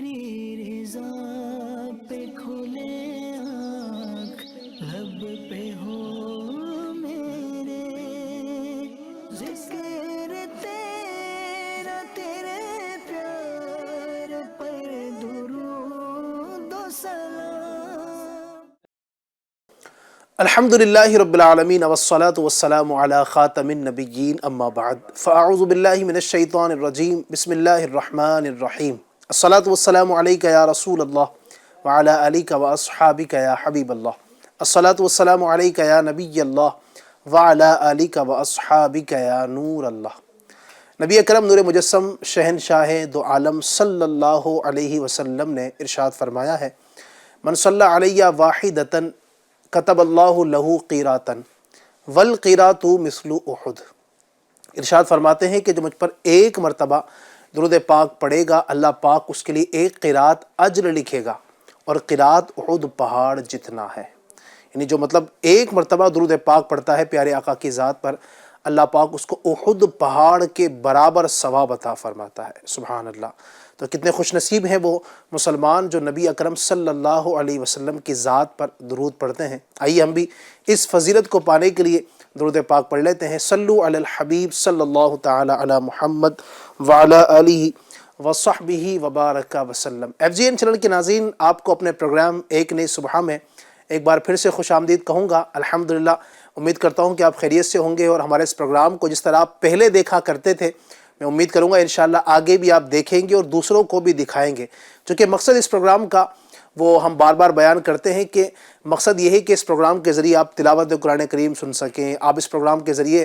تیری رضا پہ کھلے آنکھ لب پہ ہو میرے، ذکر تیرا تیرے پیار پر درود و سلام۔ الحمد للہ رب العالمین والصلاة والسلام علی خاتم النبیین اما بعد فاعوذ باللہ من الشیطان الرجیم بسم اللہ الرحمن الرحیم الصلاة والسلام علیک یا رسول اللہ وعلی آلک واصحابک یا حبیب اللہ، الصلاة والسلام علیک یا نبی اللہ وعلی آلک واصحابک یا نور اللہ۔ نبی اکرم نور مجسم شہنشاہ دو عالم صلی اللہ علیہ وسلم نے ارشاد فرمایا ہے، من صلی علیہ واحدۃ کتب اللہ لہ قیراطا والقیراط مثل احد۔ ارشاد فرماتے ہیں کہ جو مجھ پر ایک مرتبہ درود پاک پڑھے گا، اللہ پاک اس کے لیے ایک قیراط اجر لکھے گا، اور قیراط احد پہاڑ جتنا ہے۔ یعنی جو مطلب ایک مرتبہ درود پاک پڑھتا ہے پیارے آقا کی ذات پر، اللہ پاک اس کو احد پہاڑ کے برابر ثواب عطا فرماتا ہے۔ سبحان اللہ۔ تو کتنے خوش نصیب ہیں وہ مسلمان جو نبی اکرم صلی اللہ علیہ وسلم کی ذات پر درود پڑھتے ہیں۔ آئیے ہم بھی اس فضیلت کو پانے کے لیے درود پاک پڑھ لیتے ہیں۔ صلو علی الحبیب صلی اللہ تعالی علی محمد وعلی آلہ وصحبہ وبارک وسلم۔ ایف جی این چینل کے ناظرین، آپ کو اپنے پروگرام ایک نئی صبح میں ایک بار پھر سے خوش آمدید کہوں گا۔ الحمدللہ امید کرتا ہوں کہ آپ خیریت سے ہوں گے، اور ہمارے اس پروگرام کو جس طرح آپ پہلے دیکھا کرتے تھے، میں امید کروں گا انشاءاللہ آگے بھی آپ دیکھیں گے اور دوسروں کو بھی دکھائیں گے، چونکہ مقصد اس پروگرام کا وہ ہم بار بار بیان کرتے ہیں کہ مقصد یہ ہے کہ اس پروگرام کے ذریعے آپ تلاوت قرآن کریم سن سکیں، آپ اس پروگرام کے ذریعے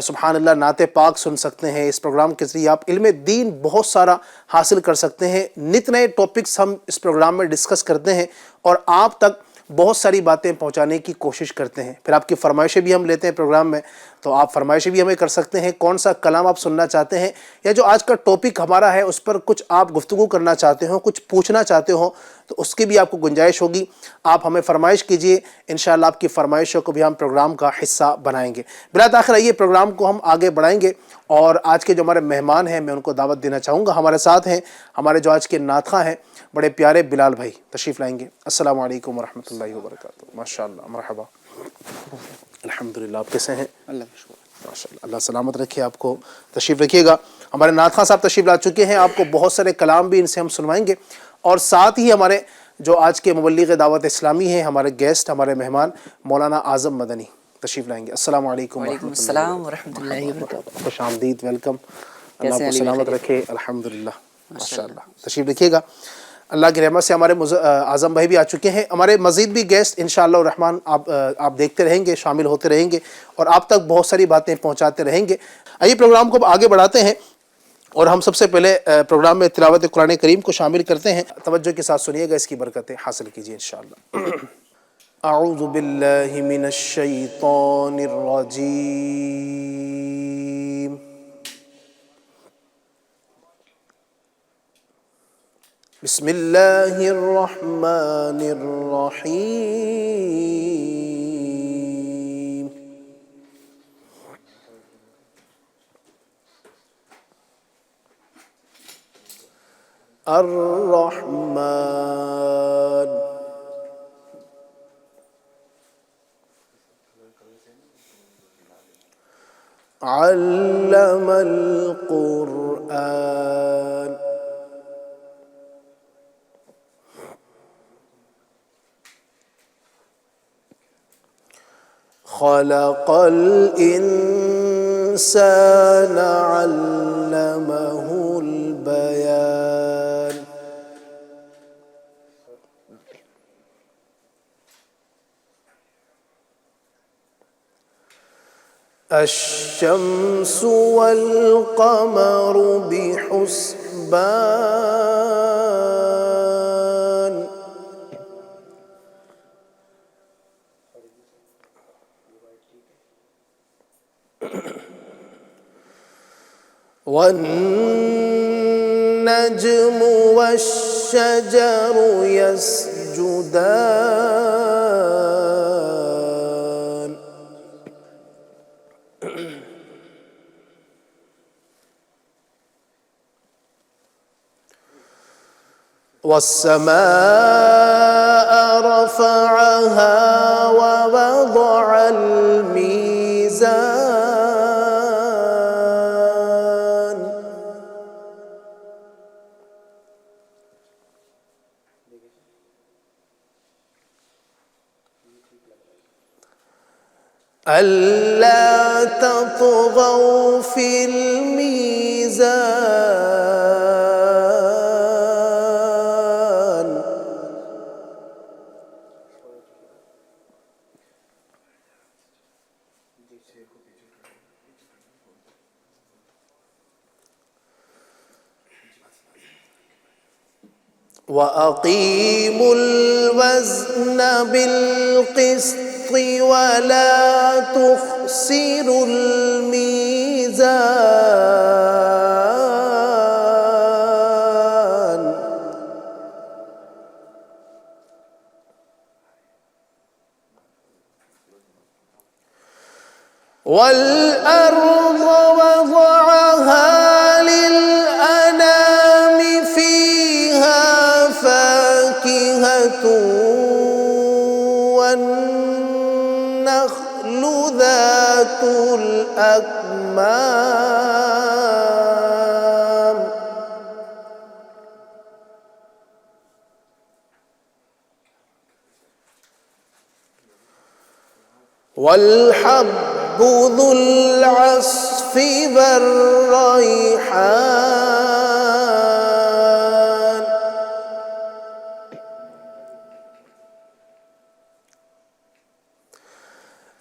سبحان اللہ نعت پاک سن سکتے ہیں، اس پروگرام کے ذریعے آپ علم دین بہت سارا حاصل کر سکتے ہیں۔ نت نئے ٹاپکس ہم اس پروگرام میں ڈسکس کرتے ہیں اور آپ تک بہت ساری باتیں پہنچانے کی کوشش کرتے ہیں۔ پھر آپ کی فرمائشیں بھی ہم لیتے ہیں پروگرام میں، تو آپ فرمائشیں بھی ہمیں کر سکتے ہیں، کون سا کلام آپ سننا چاہتے ہیں، یا جو آج کا ٹاپک ہمارا ہے اس پر کچھ آپ گفتگو کرنا چاہتے ہو، کچھ پوچھنا چاہتے ہو، تو اس کی بھی آپ کو گنجائش ہوگی۔ آپ ہمیں فرمائش کیجئے، انشاءاللہ آپ کی فرمائشوں کو بھی ہم پروگرام کا حصہ بنائیں گے۔ بلا تاخیر آئیے پروگرام کو ہم آگے بڑھائیں گے، اور آج کے جو ہمارے مہمان ہیں میں ان کو دعوت دینا چاہوں گا۔ ہمارے ساتھ ہیں ہمارے جو آج کے نعت خواں ہیں، بڑے پیارے بلال بھائی تشریف لائیں گے۔ السلام علیکم ورحمۃ اللہ وبرکاتہ۔ ماشاءاللہ، مرحبا، الحمدللہ۔ آپ کیسے ہیں؟ اللہ کا شکر۔ ماشاءاللہ، اللہ سلامت رکھے آپ کو، تشریف رکھیے گا۔ ہمارے نعت خواں صاحب تشریف لا چکے ہیں، آپ کو بہت سارے کلام بھی ان سے ہم سنوائیں گے، اور ساتھ ہی ہمارے جو آج کے مبلغ دعوت اسلامی ہیں، ہمارے گیسٹ، ہمارے مہمان مولانا اعظم مدنی تشریف لائیں گے۔ السلام علیکم وعلیکم ورحمۃ اللہ السلام ورحمۃ وبرکاتہ۔ اللہ مرحبا، وبرکاتہ۔ خوش آمدید، ویلکم۔ اللہ کیسے آپ ہیں کو علی بھائی، سلامت خیریت؟ رکھے، الحمدللہ، ماشاء ماشاءاللہ۔ اللہ۔ تشریف رکھیے گا۔ اللہ کی رحمت سے ہمارے اعظم بھائی بھی آ چکے ہیں، ہمارے مزید بھی گیسٹ انشاءاللہ الرحمن آپ دیکھتے رہیں گے، شامل ہوتے رہیں گے، اور آپ تک بہت ساری باتیں پہنچاتے رہیں گے۔ آئیے پروگرام کو آگے بڑھاتے ہیں، اور ہم سب سے پہلے پروگرام میں تلاوت قرآن کریم کو شامل کرتے ہیں۔ توجہ کے ساتھ سنیے گا، اس کی برکتیں حاصل کیجیے انشاءاللہ۔ اعوذ باللہ من الشیطان الرجیم، بسم اللہ الرحمن الرحیم۔ الرحمن علم القرآن خلق الإنسان علمه البيان الشمس والقمر بحسبان والنجم والشجر يسجدان والسماء رفعها ووضع الميزان ألا تطغوا في الميزان وأقيموا الوزن بالقسط ولا تخسروا الميزان والأرض وضعها للأنام فيها فاكهة والنخل ذات الأكمام والحب ذو العصف والريحان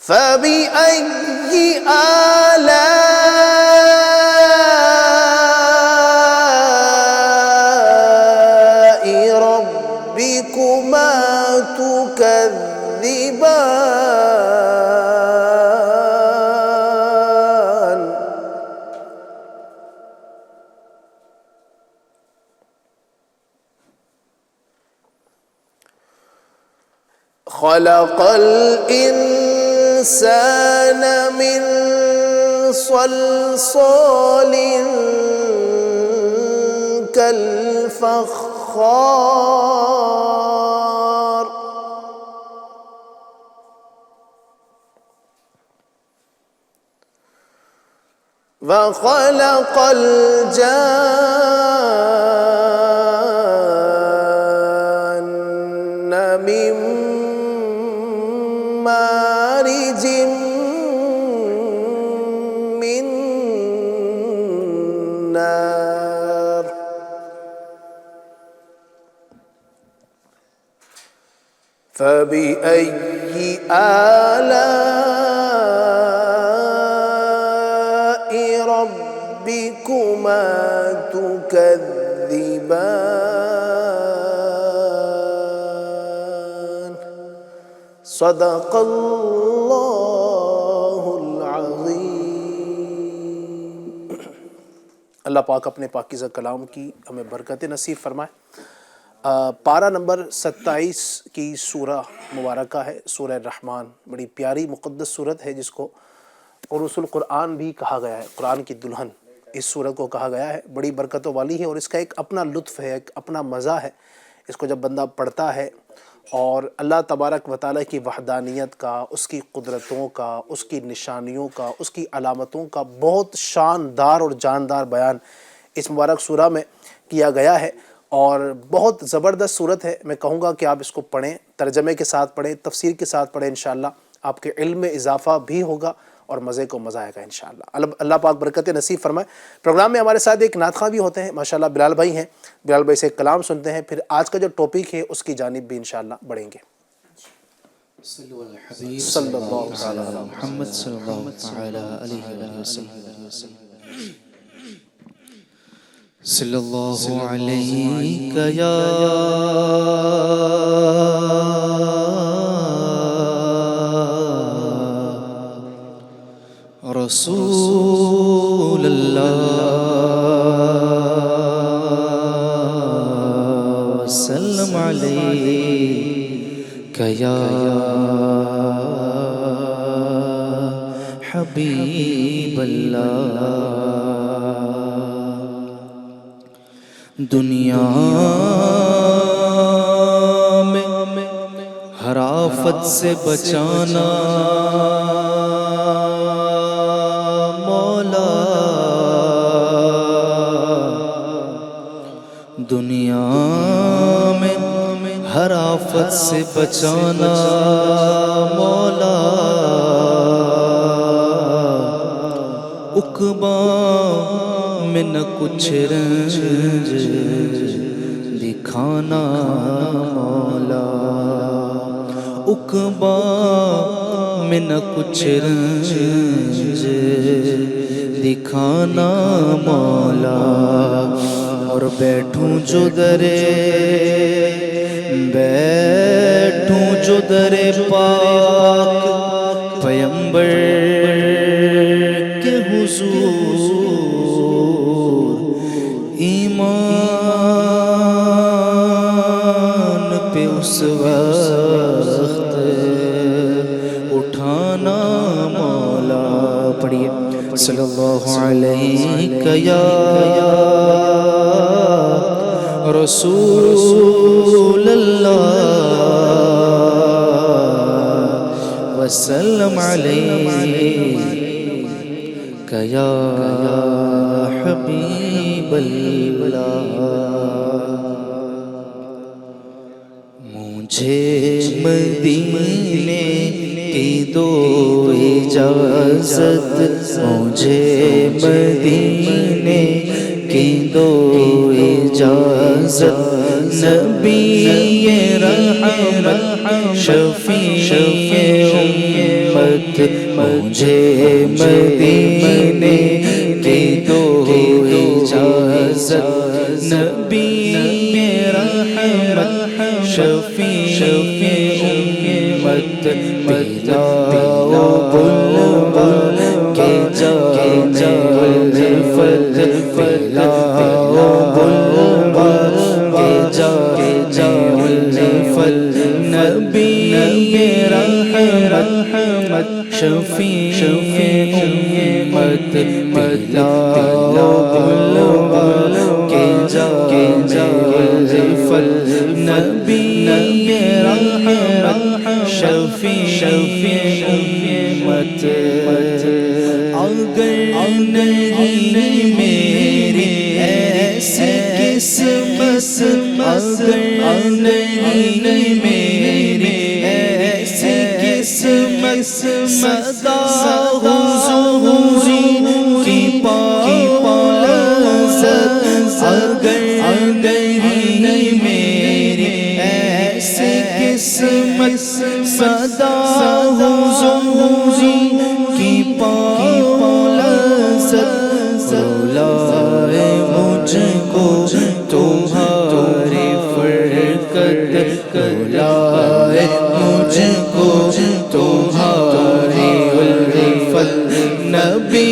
فبأي آلاء ربكما تكذبان خلق الإنسان من صلصال كالفخار وخلق الجان من مارج من نار فبأي آلاء ربكما تكذبان صدق اللہ العظیم۔ اللہ پاک اپنے پاکیزہ کلام کی ہمیں برکت نصیب فرمائے۔ پارہ نمبر 27 کی سورہ مبارکہ ہے سورہ الرحمن، بڑی پیاری مقدس سورت ہے جس کو عروس القرآن بھی کہا گیا ہے، قرآن کی دلہن اس سورت کو کہا گیا ہے۔ بڑی برکتوں والی ہے اور اس کا ایک اپنا لطف ہے، ایک اپنا مزہ ہے اس کو جب بندہ پڑھتا ہے، اور اللہ تبارک و تعالیٰ کی وحدانیت کا، اس کی قدرتوں کا، اس کی نشانیوں کا، اس کی علامتوں کا بہت شاندار اور جاندار بیان اس مبارک سورہ میں کیا گیا ہے، اور بہت زبردست صورت ہے۔ میں کہوں گا کہ آپ اس کو پڑھیں، ترجمے کے ساتھ پڑھیں، تفسیر کے ساتھ پڑھیں، انشاءاللہ آپ کے علم میں اضافہ بھی ہوگا اور مزے کو مزہ آئے گا انشاءاللہ۔ اللہ پاک برکت نصیب فرمائے۔ پروگرام میں ہمارے ساتھ ایک نعت خواں بھی ہوتے ہیں ماشاءاللہ، بلال بھائی ہیں، بلال بھائی سے ایک کلام سنتے ہیں، پھر آج کا جو ٹاپک ہے اس کی جانب بھی انشاءاللہ بڑھیں گے۔ صلی الحبیب صلی اللہ تعالی علی محمد صلی اللہ تعالی علیہ وسلم۔ صلی اللہ علیہ یا رسول اللہ وسلم علیہ یا حبیب اللہ۔ دنیا آفت سے بچانا مولا، دنیا میں ہر آفت سے بچانا مولا، عقبہ میں نہ کچھ رنج دکھانا مولا، عقبہ میں نہ کچھ رنج دکھانا مولا، اور بیٹھوں جو در پاک پیمبر کے حضور، ایمان پہ اس وقت اٹھانا مولا۔ پڑھیے صلی اللہ علیہ یا رسول اللہ وسلم علیک یا حبیب اللہ۔ مجھے مدینے کی دو اجازت، مجھے مدینے کی دو اجازت، نبی رحمت شفیع امت، مجھے مدینے کی دو اجازت، نبی رحمت شفیع امت، پلاؤ بلبل کے جانے الفت، پلاؤ بلبل کے جانے الفت، نبی رحمت شفیع امت، پلاؤ بلبل کے جانے الفت، نبی رحمت شفیع امت۔ اگر نہیں میری ایسی قسمت، اگر نہیں میری ایسی قسمت، صدا حضوری کی پاؤ لذت، اگر نہیں میری ایسی قسمت، صدا حضوری کی پاؤ لذت، بلائے مجھ کو تمہاری فرقت، بلائے مجھ کو تمہاری الفت، نبی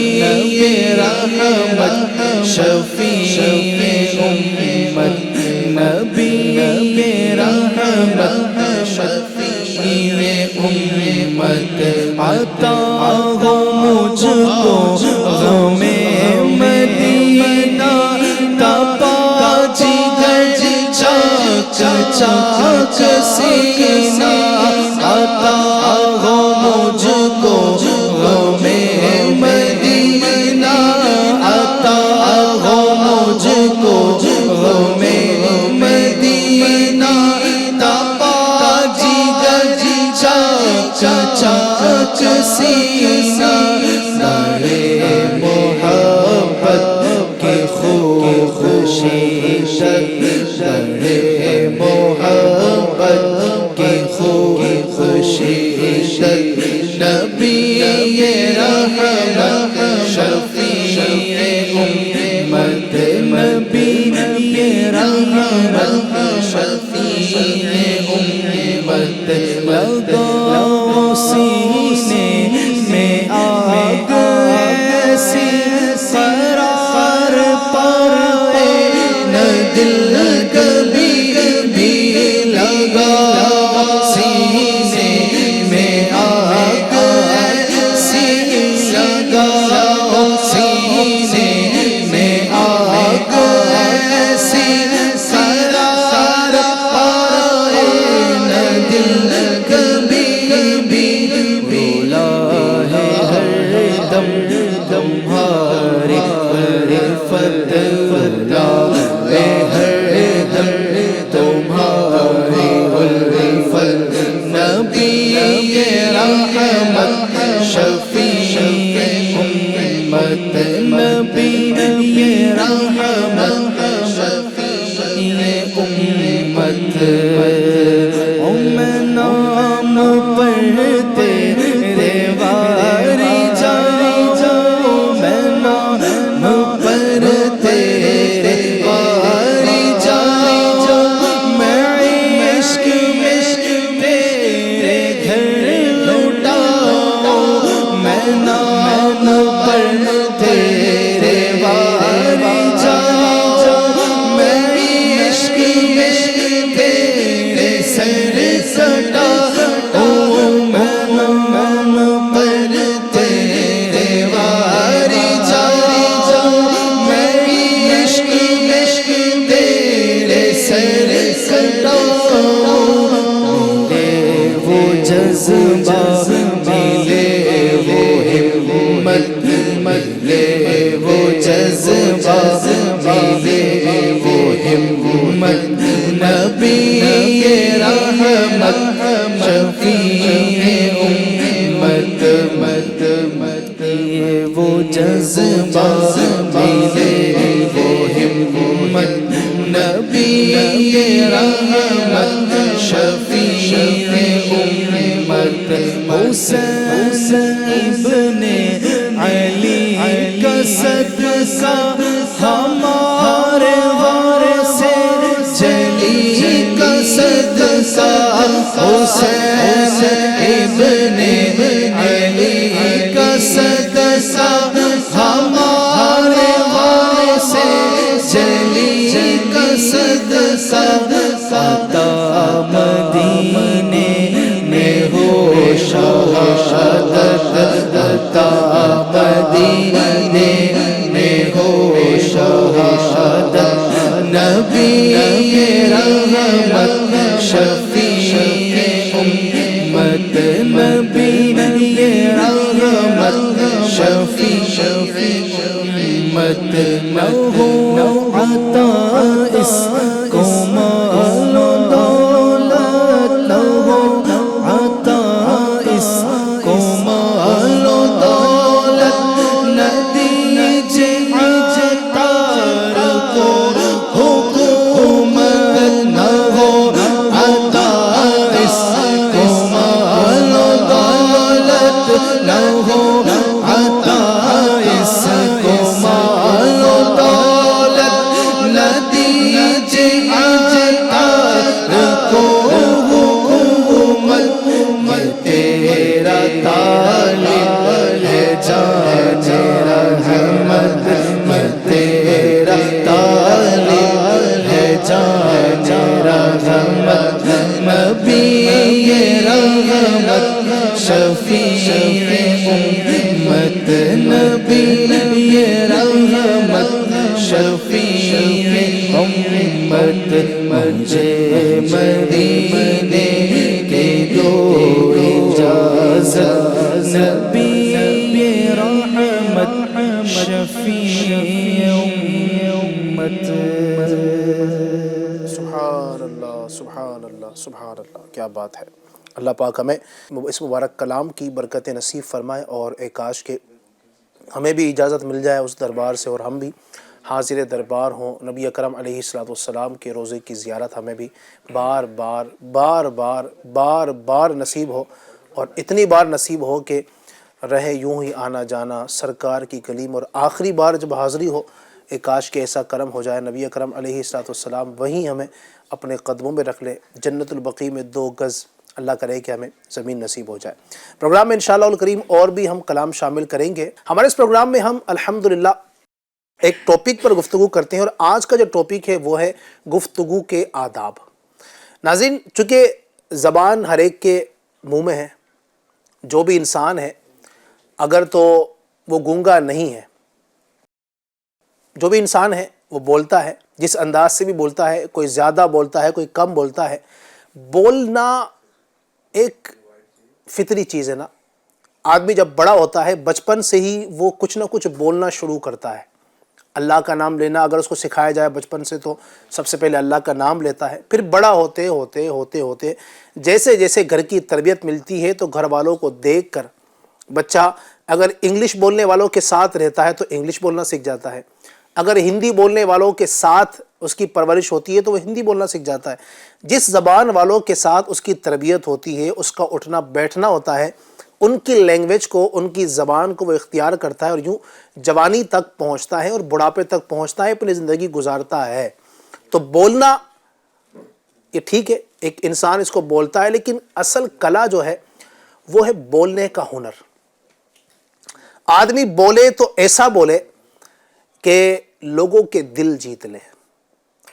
رحمت شفیع امت، نبی رحمت شفیع امت، عطا ہو مجھ کو غم مدینہ، تپا جگر چاک چاک سینہ، عطا ہو مجھ کو غم مدینہ، عطا ہو مجھ کو غم مدینہ، تپا جگر چاک چاک سینہ، بڑے محبت کی خوشیشت، بڑے محبت کی خوشیشت، نبی رحمت شفیع امت، نبی رحمت شفیع امت، لگاؤ سینے میں آگ ایسی، قرار پائے نہ دل کبھی بھی، لگاؤ سینے میں آگ ایسی، لگاؤ سینے میں آگ ایسی، امت او میں نام پڑھتے تیرے واری جاؤ میں نام پڑھتے تیرے واری جاؤ میں عشق تیرے گھر لوٹاؤ میں نام پڑھتے تیرے واری جاؤ میں عشق تیرے سر سٹاؤ میں نام پڑھتے تیرے واری جاؤ میں عشق تیرے سر سٹاؤ ملے وہ جذبہ ملے وہ ہمت ملے وہ جذبہ ملے وہ ہمت نبی رحمت شفیع امت یہ وہ جذبہ ملے وہ ہمت نبی رحمت شفیع امت حسین ابن علی کا صدقہ ہمارے وارث جلی کا صدقہ حسین ابن علی کا صدقہ ہمارے وارث جلی کا صدقہ عطا مدینے میں ہو شہادت عطا مدینے میں ہو شہادت نبی رحمت شفیع امت نبی رحمت شفیع امت نہ ہو عطا اس کو مال و دولت نہ ہو عطا اس کو مال و دولت نہ دیجئے عطار کو حکومت نہ ہو عطا اس کو مال و دولت نہ ہو عطا اس کو مال و دولت نہ دیجئے عطار کو حکومت میں تیرا طالب ہے جان رحمت میں تیرا طالب ہے جان رحمت نبی رحمت شفیع امت نبی رحمت شفیع امت مجھے مدینے کے دو اجازت نبی رحمت شفیع امت سبحان اللہ سبحان اللہ سبحان اللہ، کیا بات ہے۔ اللہ پاک ہمیں اس مبارک کلام کی برکت نصیب فرمائے، اور ایک کاش کہ ہمیں بھی اجازت مل جائے اس دربار سے اور ہم بھی حاضر دربار ہوں، نبی اکرم علیہ السلام کے روضے کی زیارت ہمیں بھی بار بار بار بار بار بار نصیب ہو، اور اتنی بار نصیب ہو کہ رہے یوں ہی آنا جانا سرکار کی کلیم، اور آخری بار جب حاضری ہو ایک کاش کہ ایسا کرم ہو جائے نبی اکرم علیہ السلام وہیں ہمیں اپنے قدموں میں رکھ لے، جنت البقیع میں 2 گز اللہ کرے کہ ہمیں زمین نصیب ہو جائے۔ پروگرام میں انشاءاللہ الکریم اور بھی ہم کلام شامل کریں گے۔ ہمارے اس پروگرام میں ہم الحمدللہ ایک ٹاپک پر گفتگو کرتے ہیں، اور آج کا جو ٹاپک ہے وہ ہے گفتگو کے آداب۔ ناظرین، چونکہ زبان ہر ایک کے منہ میں ہے، جو بھی انسان ہے اگر تو وہ گونگا نہیں ہے، جو بھی انسان ہے وہ بولتا ہے، جس انداز سے بھی بولتا ہے، کوئی زیادہ بولتا ہے کوئی کم بولتا ہے۔ بولنا ایک فطری چیز ہے نا، آدمی جب بڑا ہوتا ہے بچپن سے ہی وہ کچھ نہ کچھ بولنا شروع کرتا ہے۔ اللہ کا نام لینا اگر اس کو سکھایا جائے بچپن سے تو سب سے پہلے اللہ کا نام لیتا ہے، پھر بڑا ہوتے ہوتے ہوتے ہوتے جیسے جیسے گھر کی تربیت ملتی ہے تو گھر والوں کو دیکھ کر بچہ اگر انگلش بولنے والوں کے ساتھ رہتا ہے تو انگلش بولنا سیکھ جاتا ہے، اگر ہندی بولنے والوں کے ساتھ اس کی پرورش ہوتی ہے تو وہ ہندی بولنا سیکھ جاتا ہے. جس زبان والوں کے ساتھ اس کی تربیت ہوتی ہے، اس کا اٹھنا بیٹھنا ہوتا ہے، ان کی لینگویج کو، ان کی زبان کو وہ اختیار کرتا ہے اور یوں جوانی تک پہنچتا ہے اور بڑھاپے تک پہنچتا ہے، اپنی زندگی گزارتا ہے. تو بولنا یہ ٹھیک ہے، ایک انسان اس کو بولتا ہے، لیکن اصل کلا جو ہے وہ ہے بولنے کا ہنر. آدمی بولے تو ایسا بولے کہ لوگوں کے دل جیت لے.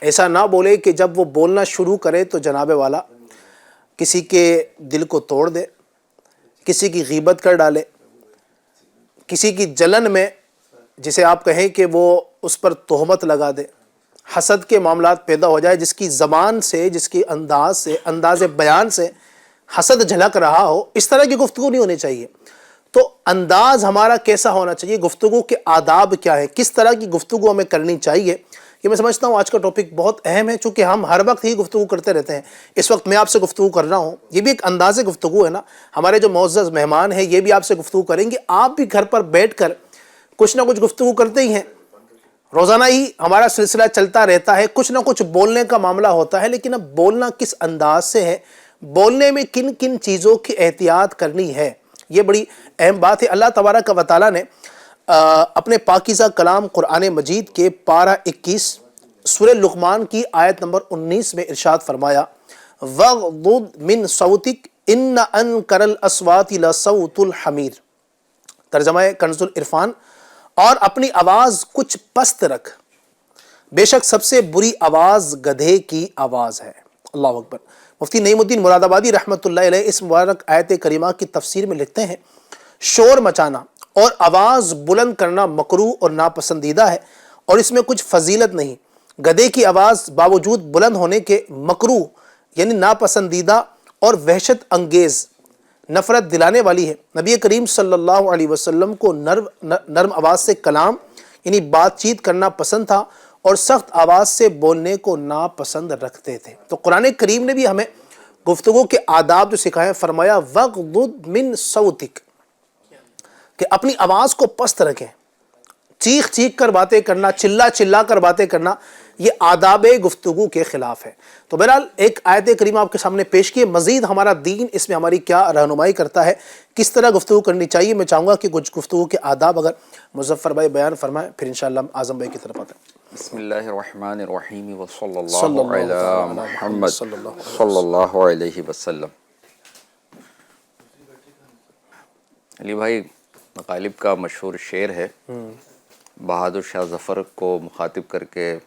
ایسا نہ بولے کہ جب وہ بولنا شروع کرے تو جناب والا کسی کے دل کو توڑ دے، کسی کی غیبت کر ڈالے، کسی کی جلن میں جسے آپ کہیں کہ وہ اس پر تہمت لگا دے، حسد کے معاملات پیدا ہو جائے، جس کی زبان سے، جس کی انداز سے، انداز بیان سے حسد جھلک رہا ہو. اس طرح کی گفتگو نہیں ہونی چاہیے. تو انداز ہمارا کیسا ہونا چاہیے، گفتگو کے آداب کیا ہے، کس طرح کی گفتگو ہمیں کرنی چاہیے، یہ میں سمجھتا ہوں آج کا ٹاپک بہت اہم ہے، چونکہ ہم ہر وقت ہی گفتگو کرتے رہتے ہیں. اس وقت میں آپ سے گفتگو کر رہا ہوں، یہ بھی ایک انداز گفتگو ہے نا. ہمارے جو معزز مہمان ہیں یہ بھی آپ سے گفتگو کریں گے، آپ بھی گھر پر بیٹھ کر کچھ نہ کچھ گفتگو کرتے ہی ہیں. روزانہ ہی ہمارا سلسلہ چلتا رہتا ہے، کچھ نہ کچھ بولنے کا معاملہ ہوتا ہے. لیکن اب بولنا کس انداز سے ہے، بولنے میں کن کن چیزوں کی احتیاط کرنی ہے، یہ بڑی اہم بات ہے. اللہ تبارک و تعالیٰ نے اپنے پاکیزہ کلام قرآن مجید کے پارہ 21 سورہ لقمان کی آیت نمبر 19 میں ارشاد فرمایا وَغْضُضْ مِنْ صَوْتِكَ إِنَّ أَنْكَرَ الْأَصْوَاتِ لَصَوْتُ الْحَمِيرِ. ترجمہ کنز العرفان، اور اپنی آواز کچھ پست رکھ، بے شک سب سے بری آواز گدھے کی آواز ہے. اللہ اکبر. مفتی نعیم الدین مراد آبادی رحمۃ اللہ علیہ اس مبارک آیت کریمہ کی تفسیر میں لکھتے ہیں شور مچانا اور آواز بلند کرنا مکروہ اور ناپسندیدہ ہے، اور اس میں کچھ فضیلت نہیں. گدھے کی آواز باوجود بلند ہونے کے مکروہ یعنی ناپسندیدہ اور وحشت انگیز، نفرت دلانے والی ہے. نبی کریم صلی اللہ علیہ وسلم کو نرم آواز سے کلام یعنی بات چیت کرنا پسند تھا، اور سخت آواز سے بولنے کو ناپسند رکھتے تھے. تو قرآن کریم نے بھی ہمیں گفتگو کے آداب جو سکھائے، فرمایا وَغْضُضْ مِنْ صَوْتِكَ، کہ اپنی آواز کو پست رکھیں. چیخ چیخ کر باتیں کرنا، چلا چلا کر باتیں کرنا، یہ آداب گفتگو کے خلاف ہے. تو بہرحال ایک آیت کریمہ آپ کے سامنے پیش کیے. مزید ہمارا دین اس میں ہماری کیا رہنمائی کرتا ہے، کس طرح گفتگو کرنی چاہیے، میں چاہوں گا کہ کچھ گفتگو کے آداب اگر مظفر بھائی بیان فرمائیں، پھر انشاءاللہ اعظم بھائی کی طرف آتے ہیں. بسم اللہ الرحمن الرحیم وصلی اللہ علی محمد صلی اللہ علیہ وسلم. علی بھائی مغالب کا مشہور شعر ہے، بہادر شاہ ظفر کو مخاطب کر کے،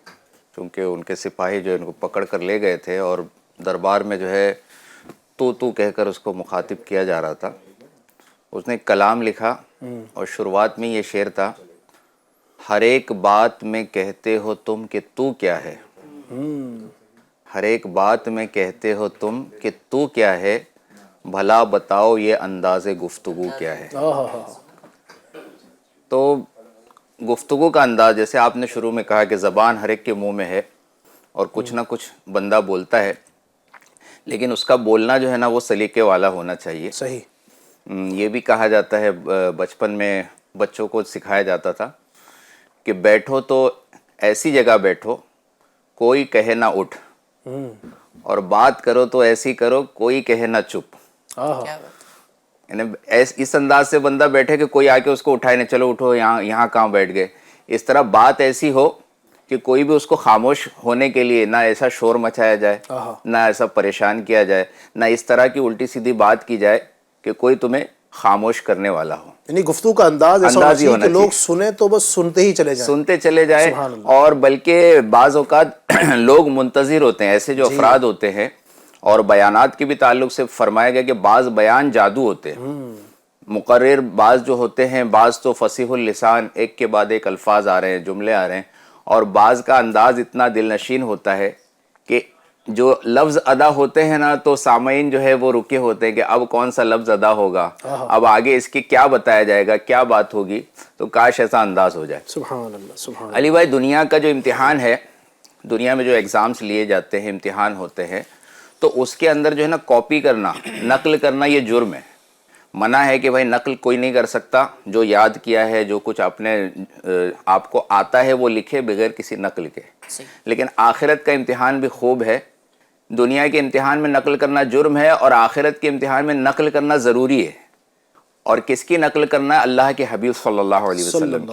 چونکہ ان کے سپاہی جو ان کو پکڑ کر لے گئے تھے اور دربار میں جو ہے تو کہہ کر اس کو مخاطب کیا جا رہا تھا، اس نے ایک کلام لکھا اور شروعات میں یہ شعر تھا ہر ایک بات میں کہتے ہو تم کہ تو کیا ہے، ہر ایک بات میں کہتے ہو تم کہ تو کیا ہے، بھلا بتاؤ یہ انداز گفتگو کیا ہے. تو گفتگو کا انداز، جیسے آپ نے شروع میں کہا کہ زبان ہر ایک کے منہ میں ہے اور کچھ نہ کچھ بندہ بولتا ہے، لیکن اس کا بولنا جو ہے نا وہ سلیقے والا ہونا چاہیے. صحیح. یہ بھی کہا جاتا ہے، بچپن میں بچوں کو سکھایا جاتا تھا کہ بیٹھو تو ایسی جگہ بیٹھو کوئی کہے نہ اٹھ، اور بات کرو تو ایسی کرو کوئی کہے نہ چپ. یعنی اس انداز سے بندہ بیٹھے کہ کوئی آ کے اس کو اٹھائے نہ، چلو اٹھو، یہاں کہاں بیٹھ گئے. اس طرح بات ایسی ہو کہ کوئی بھی اس کو خاموش ہونے کے لیے نہ ایسا شور مچایا جائے، نہ ایسا پریشان کیا جائے، نہ اس طرح کی الٹی سیدھی بات کی جائے کہ کوئی تمہیں خاموش کرنے والا ہو. یعنی گفتگو کا انداز ایسا ہونا چاہیے کہ لوگ سنیں تو بس سنتے چلے جائیں. اور بلکہ بعض اوقات لوگ منتظر ہوتے ہیں، ایسے جو افراد ہوتے ہیں. اور بیانات کے بھی تعلق سے فرمایا گیا کہ بعض بیان جادو ہوتے ہیں، مقرر بعض جو ہوتے ہیں، بعض تو فصیح اللسان، ایک کے بعد ایک الفاظ آ رہے ہیں، جملے آ رہے ہیں، اور بعض کا انداز اتنا دل نشین ہوتا ہے کہ جو لفظ ادا ہوتے ہیں نا تو سامعین جو ہے وہ رکے ہوتے ہیں کہ اب کون سا لفظ ادا ہوگا، اب آگے اس کی کیا بتایا جائے گا، کیا بات ہوگی. تو کاش ایسا انداز ہو جائے. سبحان اللہ سبحان اللہ. علی بھائی دنیا کا جو امتحان ہے، دنیا میں جو ایگزامس لیے جاتے ہیں، امتحان ہوتے ہیں، تو اس کے اندر جو ہے نا کاپی کرنا، نقل کرنا یہ جرم ہے. منع ہے کہ بھائی نقل کوئی نہیں کر سکتا، جو یاد کیا ہے، جو کچھ اپنے آپ کو آتا ہے وہ لکھے بغیر کسی نقل کے. لیکن آخرت کا امتحان بھی خوب ہے. دنیا کے امتحان میں نقل کرنا جرم ہے، اور آخرت کے امتحان میں نقل کرنا ضروری ہے. اور کس کی نقل کرنا ہے؟ اللہ کے حبیب صلی اللہ علیہ وسلم.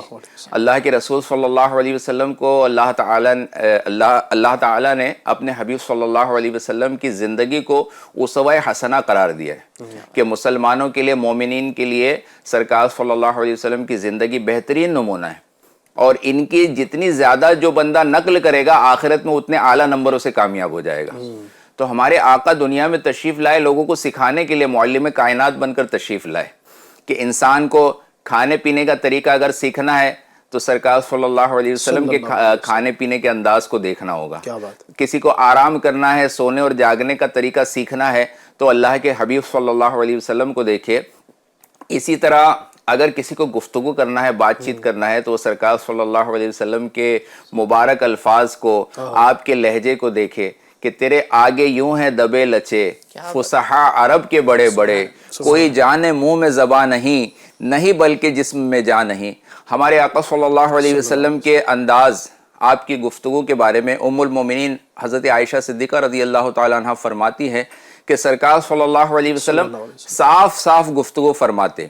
اللہ کے رسول صلی اللہ علیہ وسلم کو اللہ تعالیٰ نے اپنے حبیب صلی اللہ علیہ وسلم کی زندگی کو اسوہ حسنہ قرار دیا ہے کہ مسلمانوں کے لیے، مومنین کے لیے سرکار صلی اللہ علیہ وسلم کی زندگی بہترین نمونہ ہے. اور ان کی جتنی زیادہ جو بندہ نقل کرے گا آخرت میں اتنے اعلیٰ نمبروں سے کامیاب ہو جائے گا. تو ہمارے آقا دنیا میں تشریف لائے لوگوں کو سکھانے کے لیے، معلم کائنات بن کر تشریف لائے کہ انسان کو کھانے پینے کا طریقہ اگر سیکھنا ہے تو سرکار صلی اللہ علیہ وسلم کے کھانے پینے کے انداز کو دیکھنا ہوگا. کسی کو آرام کرنا ہے، سونے اور جاگنے کا طریقہ سیکھنا ہے تو اللہ کے حبیب صلی اللہ علیہ وسلم کو دیکھے. اسی طرح اگر کسی کو گفتگو کرنا ہے، بات چیت کرنا ہے تو وہ سرکار صلی اللہ علیہ وسلم کے مبارک الفاظ کو، آپ کے لہجے کو دیکھے کہ تیرے آگے یوں ہیں دبے لچے فصحا عرب کے بڑے بڑے، کوئی جانے منہ میں زبان نہیں بلکہ جسم میں جان نہیں. ہمارے آقا صلی اللہ علیہ وسلم کے انداز، آپ کی گفتگو کے بارے میں ام المومنین حضرت عائشہ صدیقہ رضی اللہ تعالیٰ عنہ فرماتی ہیں کہ سرکار صلی اللہ علیہ وسلم صاف صاف گفتگو فرماتے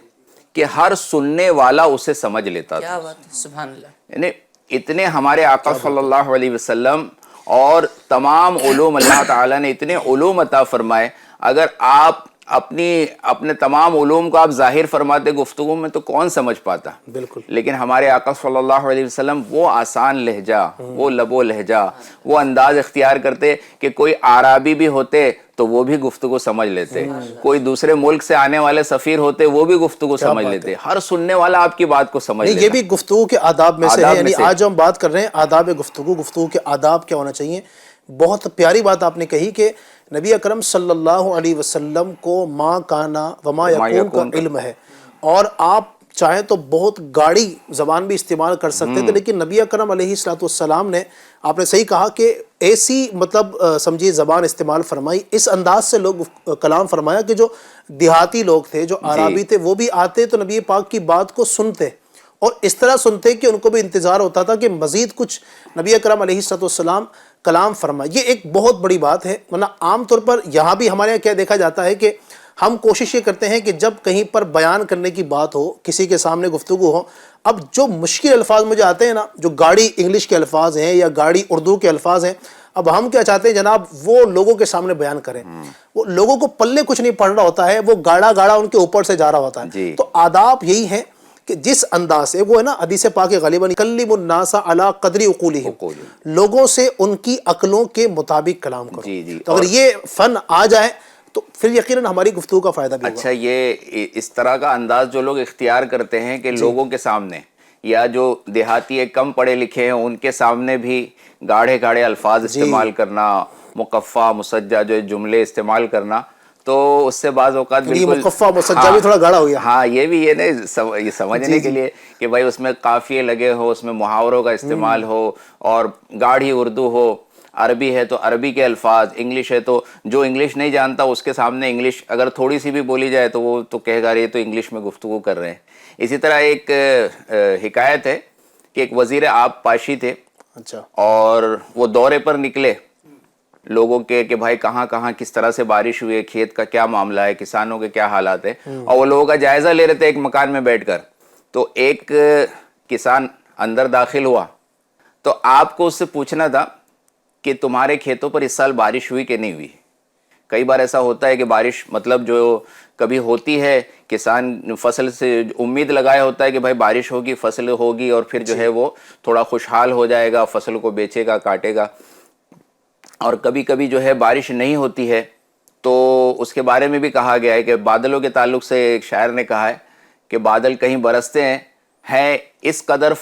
کہ ہر سننے والا اسے سمجھ لیتا تھا. سبحان اللہ. یعنی اتنے ہمارے آقا صلی اللہ علیہ وسلم اور تمام علوم اللہ تعالیٰ نے اتنے علوم عطا فرمائے. اگر آپ اپنے تمام علوم کو آپ ظاہر فرماتے گفتگو میں تو کون سمجھ پاتا. بالکل. لیکن ہمارے آقا صلی اللہ علیہ وسلم وہ آسان لہجہ، وہ لب و لہجہ، وہ انداز اختیار کرتے کہ کوئی عربی بھی ہوتے تو وہ بھی گفتگو سمجھ لیتے، کوئی دوسرے ملک سے آنے والے سفیر ہوتے وہ بھی گفتگو سمجھ لیتے. ہر سننے والا آپ کی بات کو سمجھ لیتا. یہ بھی گفتگو کے آداب میں سے ہے. یعنی آج ہم بات کر رہے ہیں آداب گفتگو کے آداب کیا ہونا چاہیے. بہت پیاری بات آپ نے کہی کہ نبی اکرم صلی اللہ علیہ وسلم کو ما کانا وما یکون کا علم ہے، اور آپ چاہیں تو بہت گاڑی زبان بھی استعمال کر سکتے تھے، لیکن نبی اکرم علیہ السلام نے، آپ نے صحیح کہا کہ ایسی سمجھیے زبان استعمال فرمائی، اس انداز سے لوگ کلام فرمایا کہ جو دیہاتی لوگ تھے، جو عربی تھے، وہ بھی آتے تو نبی پاک کی بات کو سنتے، اور اس طرح سنتے کہ ان کو بھی انتظار ہوتا تھا کہ مزید کچھ نبی اکرم علیہ السلام کلام فرمائے. یہ ایک بہت بڑی بات ہے. ورنہ عام طور پر یہاں بھی ہمارے یہاں کیا دیکھا جاتا ہے کہ ہم کوشش یہ کرتے ہیں کہ جب کہیں پر بیان کرنے کی بات ہو، کسی کے سامنے گفتگو ہو، اب جو مشکل الفاظ مجھے آتے ہیں نا، جو گاڑی انگلش کے الفاظ ہیں یا گاڑی اردو کے الفاظ ہیں، اب ہم کیا چاہتے ہیں جناب وہ لوگوں کے سامنے بیان کریں. وہ لوگوں کو پلے کچھ نہیں پڑ رہا ہوتا ہے، وہ گاڑا ان کے اوپر سے جا رہا ہوتا ہے. تو آداب یہی ہیں کہ جس انداز سے وہ ہے نا، حدیث پاک غالباً کلم الناس علی قدر عقولہم، لوگوں سے ان کی عقلوں کے مطابق کلام کرو. تو اگر یہ فن آ جائے تو پھر یقیناً ہماری گفتگو کا فائدہ بھی ہوگا. اچھا، یہ اس طرح کا انداز جو لوگ اختیار کرتے ہیں کہ لوگوں کے سامنے یا جو دیہاتی کم پڑھے لکھے ہیں ان کے سامنے بھی گاڑھے الفاظ استعمال کرنا، مقفع مسجع جو جملے استعمال کرنا، تو اس سے بعض اوقات بالکل مقفع مسجع بھی تھوڑا گاڑا ہو گیا. ہاں، یہ بھی یہ سمجھنے کے لیے کہ بھائی اس میں قافیے لگے ہو، اس میں محاوروں کا استعمال ہو، اور گاڑھی اردو ہو. عربی ہے تو عربی کے الفاظ، انگلش ہے تو جو انگلش نہیں جانتا اس کے سامنے انگلش اگر تھوڑی سی بھی بولی جائے تو وہ تو کہے گا یہ تو انگلش میں گفتگو کر رہے ہیں. اسی طرح ایک حکایت ہے کہ ایک وزیر آب پاشی تھے، اور وہ دورے پر نکلے لوگوں کے کہ بھائی کہاں کس طرح سے بارش ہوئی ہے، کھیت کا کیا معاملہ ہے، کسانوں کے کیا حالات ہیں، اور وہ لوگوں کا جائزہ لے رہے تھے ایک مکان میں بیٹھ کر. تو ایک کسان اندر داخل ہوا تو آپ کو اس سے پوچھنا تھا کہ تمہارے کھیتوں پر اس سال بارش ہوئی کہ نہیں ہوئی. کئی بار ایسا ہوتا ہے کہ بارش مطلب جو کبھی ہوتی ہے، کسان فصل سے امید لگایا ہوتا ہے کہ بھائی بارش ہوگی، فصل ہوگی، اور پھر جو ہے وہ تھوڑا خوشحال ہو جائے گا، فصل کو بیچے گا، کاٹے گا. اور کبھی کبھی جو ہے بارش نہیں ہوتی ہے تو اس کے بارے میں بھی کہا گیا ہے کہ بادلوں کے تعلق سے ایک شاعر نے کہا ہے کہ بادل کہیں برستے ہیں اس قدر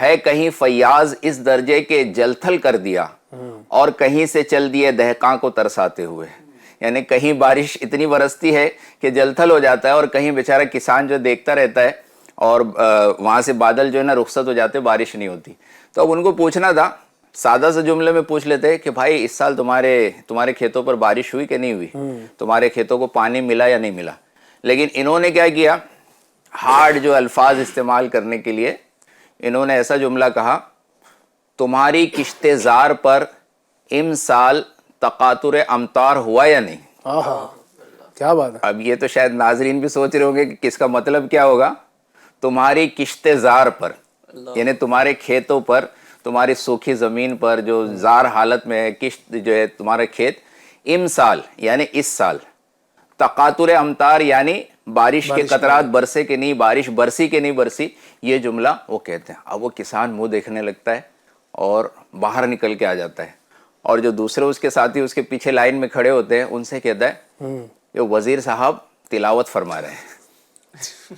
ہے کہیں فیاض اس درجے کے جل تھل کر دیا، اور کہیں سے چل دیے دہقاں کو ترساتے ہوئے. یعنی کہیں بارش اتنی برستی ہے کہ جل تھل ہو جاتا ہے، اور کہیں بیچارہ کسان جو دیکھتا رہتا ہے اور وہاں سے بادل جو ہے نا رخصت ہو جاتے، بارش نہیں ہوتی. تو اب ان کو پوچھنا تھا، سادہ سے جملے میں پوچھ لیتے کہ بھائی اس سال تمہارے کھیتوں پر بارش ہوئی کہ نہیں ہوئی، تمہارے کھیتوں کو پانی ملا یا نہیں ملا. لیکن انہوں نے کیا کیا, ہارڈ جو الفاظ استعمال کرنے کے لیے انہوں نے ایسا جملہ کہا, تمہاری کشت زار پر امسال تقاطر امطار ہوا یا نہیں. کیا بات ہے. اب یہ تو شاید ناظرین بھی سوچ رہے ہوں گے کہ کس کا مطلب کیا ہوگا. تمہاری کشت زار پر یعنی تمہارے کھیتوں پر, تمہاری سوکھی زمین پر جو زار حالت میں ہے, کشت جو ہے تمہارا کھیت, امسال یعنی اس سال, تقاطر امطار یعنی بارش کے قطرات برسے کہ نہیں, بارش برسی کہ نہیں برسی, یہ جملہ وہ کہتے ہیں. اب وہ کسان منہ دیکھنے لگتا ہے اور باہر نکل کے آ جاتا ہے, اور جو دوسرے اس کے ساتھی اس کے پیچھے لائن میں کھڑے ہوتے ہیں ان سے کہتا ہے یہ وزیر صاحب تلاوت فرما رہے ہیں.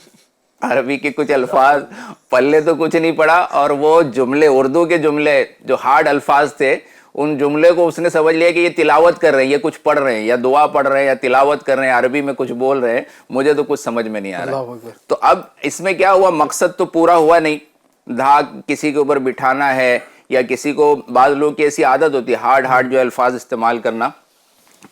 عربی کے کچھ الفاظ پلے تو کچھ نہیں پڑا, اور وہ جملے اردو کے جملے جو ہارڈ الفاظ تھے ان جملے کو اس نے سمجھ لیا کہ یہ تلاوت کر رہے ہیں, یہ کچھ پڑھ رہے ہیں, یا دعا پڑھ رہے ہیں یا تلاوت کر رہے ہیں, عربی میں کچھ بول رہے ہیں, مجھے تو کچھ سمجھ میں نہیں آ رہا. تو اب اس میں کیا ہوا, مقصد تو پورا ہوا نہیں. دھاک کسی کے اوپر بٹھانا ہے, یا کسی کو, بعض لوگ کی ایسی عادت ہوتی ہے ہارڈ جو الفاظ استعمال کرنا.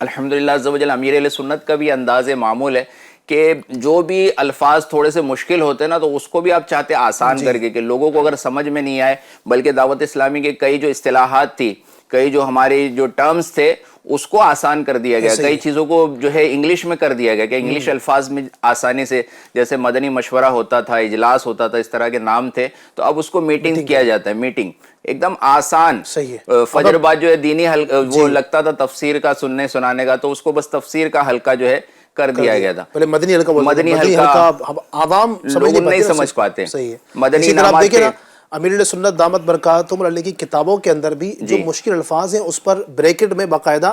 الحمدللہ عز و جل امیر اہل سنت کا بھی انداز معمول ہے کہ جو بھی الفاظ تھوڑے سے مشکل ہوتے ہیں نا, تو اس کو بھی آپ چاہتے آسان کر کے, کہ لوگوں کو اگر سمجھ میں نہیں آئے, بلکہ دعوت اسلامی کے کئی جو اصطلاحات تھی, کئی جو ہماری جو ٹرمز تھے, اس کو آسان کر دیا گیا. کئی چیزوں کو جو ہے انگلش میں کر دیا گیا کہ انگلش الفاظ میں آسانی سے, جیسے مدنی مشورہ ہوتا تھا, اجلاس ہوتا تھا, اس طرح کے نام تھے, تو اب اس کو میٹنگ کیا جاتا ہے. میٹنگ ایک دم آسان. فجر بعد جو ہے دینی وہ لگتا تھا تفسیر کا سننے سنانے کا, تو اس کو بس تفسیر کا حلقہ جو ہے کر دیا گیا تھا. مدنی حلقہ عوام لوگ نہیں سمجھ پاتے. مدنی انعامات کے امیر علیہ سنت دامت برکاتہم علیہ کی کتابوں کے اندر بھی جو مشکل الفاظ ہیں اس پر بریکٹ میں باقاعدہ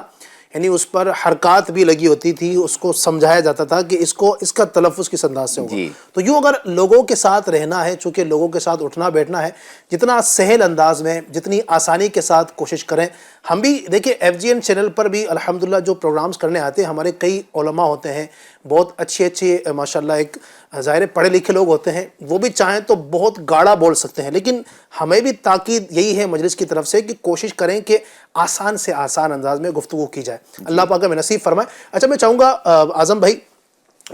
یعنی اس پر حرکات بھی لگی ہوتی تھی, اس کو سمجھایا جاتا تھا کہ اس کا تلفظ کس انداز سے ہوگا. تو یوں اگر لوگوں کے ساتھ رہنا ہے, چونکہ لوگوں کے ساتھ اٹھنا بیٹھنا ہے, جتنا سہل انداز میں, جتنی آسانی کے ساتھ کوشش کریں. ہم بھی دیکھیں ایف جی این چینل پر بھی الحمدللہ جو پروگرامز کرنے آتے ہیں, ہمارے کئی علماء ہوتے ہیں, بہت اچھے ماشاءاللہ ایک ظاہر پڑھے لکھے لوگ ہوتے ہیں, وہ بھی چاہیں تو بہت گاڑا بول سکتے ہیں, لیکن ہمیں بھی تاکید یہی ہے مجلس کی طرف سے کہ کوشش کریں کہ آسان سے آسان انداز میں گفتگو کی جائے. اللہ پاک ہمیں نصیب فرمائے. اچھا میں چاہوں گا اعظم بھائی,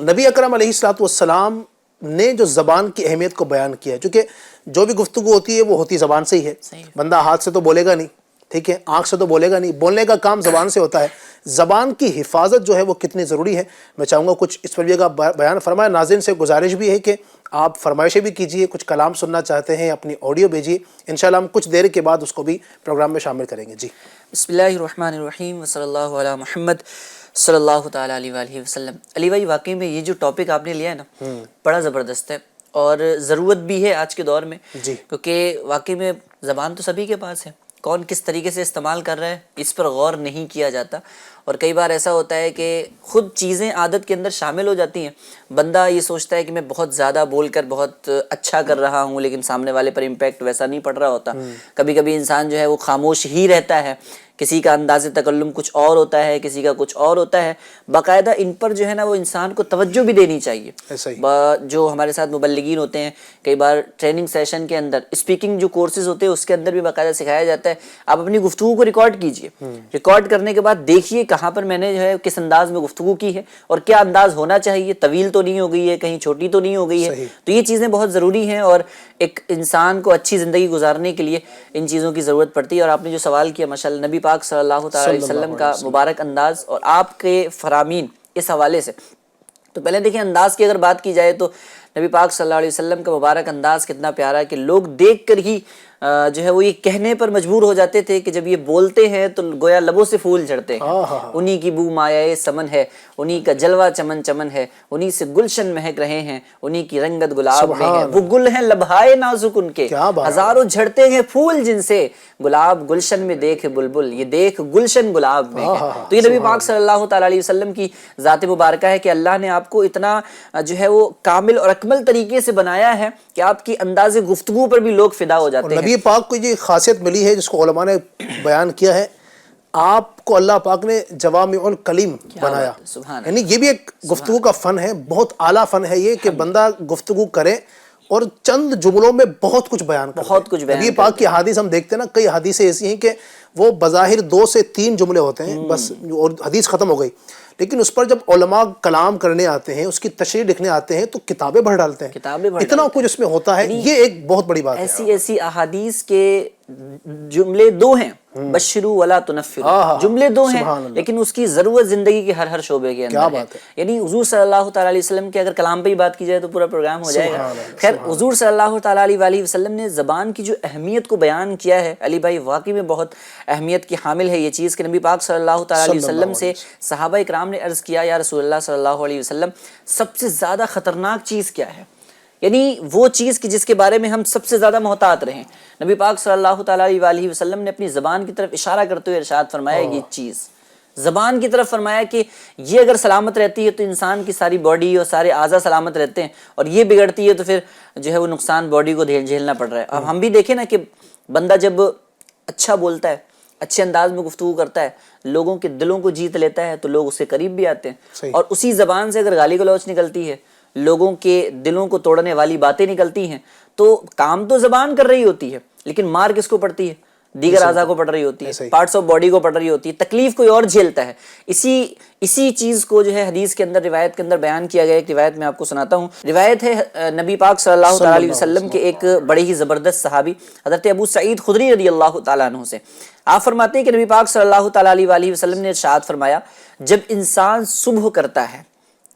نبی اکرم علیہ الصلوۃ والسلام نے جو زبان کی اہمیت کو بیان کیا ہے, چونکہ جو بھی گفتگو ہوتی ہے وہ ہوتی زبان سے ہی ہے. بندہ ہاتھ سے تو بولے گا نہیں, ٹھیک ہے, آنکھ سے تو بولے گا نہیں, بولنے کا کام زبان سے ہوتا ہے. زبان کی حفاظت جو ہے وہ کتنی ضروری ہے, میں چاہوں گا کچھ اس پر بھی کا بیان فرمائے. ناظرین سے گزارش بھی ہے کہ آپ فرمائشیں بھی کیجئے, کچھ کلام سننا چاہتے ہیں اپنی آڈیو بھیجیے, انشاءاللہ ہم کچھ دیر کے بعد اس کو بھی پروگرام میں شامل کریں گے. جی بسم اللہ الرحمن الرحیم وصلی اللہ علی محمد صلی اللہ تعالیٰ علیہ وآلہ وسلم. علی بھائی واقعی میں یہ جو ٹاپک آپ نے لیا ہے نا, بڑا زبردست ہے اور ضرورت بھی ہے آج کے دور میں, کیونکہ واقعی میں زبان تو سبھی کے پاس ہے, کون کس طریقے سے استعمال کر رہا ہے اس پر غور نہیں کیا جاتا. اور کئی بار ایسا ہوتا ہے کہ خود چیزیں عادت کے اندر شامل ہو جاتی ہیں, بندہ یہ سوچتا ہے کہ میں بہت زیادہ بول کر بہت اچھا کر رہا ہوں, لیکن سامنے والے پر امپیکٹ ویسا نہیں پڑ رہا ہوتا. کبھی کبھی انسان جو ہے وہ خاموش ہی رہتا ہے, کسی کا انداز تکلم کچھ اور ہوتا ہے, کسی کا کچھ اور ہوتا ہے. باقاعدہ ان پر جو ہے نا وہ انسان کو توجہ بھی دینی چاہیے. جو ہمارے ساتھ مبلغین ہوتے ہیں, کئی بار ٹریننگ سیشن کے اندر اسپیکنگ جو کورسز ہوتے ہیں اس کے اندر بھی باقاعدہ سکھایا جاتا ہے آپ اپنی گفتگو کو ریکارڈ کیجئے, ریکارڈ کرنے کے بعد دیکھیے کہاں پر میں نے جو ہے کس انداز میں گفتگو کی ہے اور کیا انداز ہونا چاہیے, طویل تو نہیں ہو گئی ہے, کہیں چھوٹی تو نہیں ہو گئی ہے. تو یہ چیزیں بہت ضروری ہیں اور ایک انسان کو اچھی زندگی گزارنے کے لیے ان چیزوں کی ضرورت پڑتی ہے. اور آپ نے جو سوال کیا ماشاءاللہ نبی پاک صلی اللہ تعالی علیہ وسلم کا مبارک انداز اور آپ کے فرامین اس حوالے سے, تو پہلے دیکھیں انداز کی اگر بات کی جائے تو نبی پاک صلی اللہ علیہ وسلم کا مبارک انداز کتنا پیارا ہے کہ لوگ دیکھ کر ہی جو ہے وہ یہ کہنے پر مجبور ہو جاتے تھے کہ جب یہ بولتے ہیں تو گویا لبوں سے پھول جھڑتے ہیں. انہی کی بو مایہ سمن ہے, انہی کا جلوہ چمن چمن ہے, انہی سے گلشن مہک رہے ہیں, انہی کی رنگت گلاب میں ہے. وہ گل ہیں لبہائے نازک ان کے, ہزاروں جھڑتے ہیں پھول جن سے, گلاب گلشن میں دیکھ بلبل, یہ دیکھ گلشن گلاب میں ہے. تو یہ نبی پاک صلی اللہ تعالی علیہ وسلم کی ذات مبارکہ ہے کہ اللہ نے آپ کو اتنا جو ہے وہ کامل اور اکمل طریقے سے بنایا ہے کہ آپ کی انداز گفتگو پر بھی لوگ فدا ہو جاتے ہیں. نبی پاک کو یہ خاصیت ملی ہے جس کو علماء نے بیان کیا ہے, آپ کو اللہ پاک نے جوامع الکلیم بنایا. یعنی یہ بھی ایک گفتگو کا فن ہے, بہت اعلیٰ فن ہے یہ کہ بندہ گفتگو کرے اور چند جملوں میں بہت کچھ بیان کرتے ہیں. بہت کچھ بیان نبی پاک کی حدیث ہم دیکھتے ہیں نا, کئی حدیثیں ایسی ہیں کہ وہ بظاہر 2 سے 3 جملے ہوتے ہیں بس اور حدیث ختم ہو گئی, لیکن اس پر جب علماء کلام کرنے آتے ہیں, اس کی تشریح لکھنے آتے ہیں, تو کتابیں بھر ڈالتے ہیں. اتنا کچھ اس میں ہوتا ہے, یہ ایک بہت بڑی بات ہے. ایسی احادیث کے جملے 2 ہیں, بشرو ولا تنفروا, جملے 2 ہیں, لیکن اس کی ضرورت زندگی کے ہر شعبے کے اندر ہے. یعنی حضور صلی اللہ تعالیٰ علیہ وسلم کے اگر کلام پہ ہی بات کی جائے تو پورا پروگرام ہو جائے گا. خیر, حضور صلی اللہ تعالیٰ علیہ وسلم نے زبان کی جو اہمیت کو بیان کیا ہے, علی بھائی واقعی میں بہت اہمیت کی حامل ہے یہ چیز, کہ نبی پاک صلی اللہ تعالیٰ علیہ وسلم سے صحابہ اکرام نے عرض کیا, یا رسول اللہ صلی اللہ علیہ وسلم, سب سے زیادہ خطرناک چیز کیا ہے؟ یعنی وہ چیز کہ جس کے بارے میں ہم سب سے زیادہ محتاط رہیں. نبی پاک صلی اللہ تعالیٰ علیہ وسلم نے اپنی زبان کی طرف اشارہ کرتے ہوئے ارشاد فرمایا, یہ چیز زبان کی طرف فرمایا کہ یہ اگر سلامت رہتی ہے تو انسان کی ساری باڈی اور سارے اعضاء سلامت رہتے ہیں, اور یہ بگڑتی ہے تو پھر جو ہے وہ نقصان باڈی کو جھیلنا پڑ رہا ہے. اب ہم بھی دیکھیں نا کہ بندہ جب اچھا بولتا ہے, اچھے انداز میں گفتگو کرتا ہے, لوگوں کے دلوں کو جیت لیتا ہے, تو لوگ اس سے قریب بھی آتے ہیں. اور اسی زبان سے اگر گالی گلوچ نکلتی ہے, لوگوں کے دلوں کو توڑنے والی باتیں نکلتی ہیں, تو کام تو زبان کر رہی ہوتی ہے, لیکن مار کس کو پڑتی ہے؟ دیگر اعضاء کو پڑ رہی ہوتی ہے, پارٹس آف باڈی کو پڑ رہی ہوتی ہے, تکلیف کوئی اور جھیلتا ہے. اسی چیز کو جو ہے حدیث کے اندر, روایت کے اندر بیان کیا گیا. ایک روایت میں آپ کو سناتا ہوں. روایت ہے نبی پاک صلی اللہ تعالیٰ علیہ وسلم کے ایک بڑے ہی زبردست صحابی حضرت ابو سعید خدری رضی اللہ تعالیٰ عنہ سے. آپ فرماتے ہیں کہ نبی پاک صلی اللہ تعالیٰ علیہ وسلم نے ارشاد فرمایا, جب انسان صبح کرتا ہے,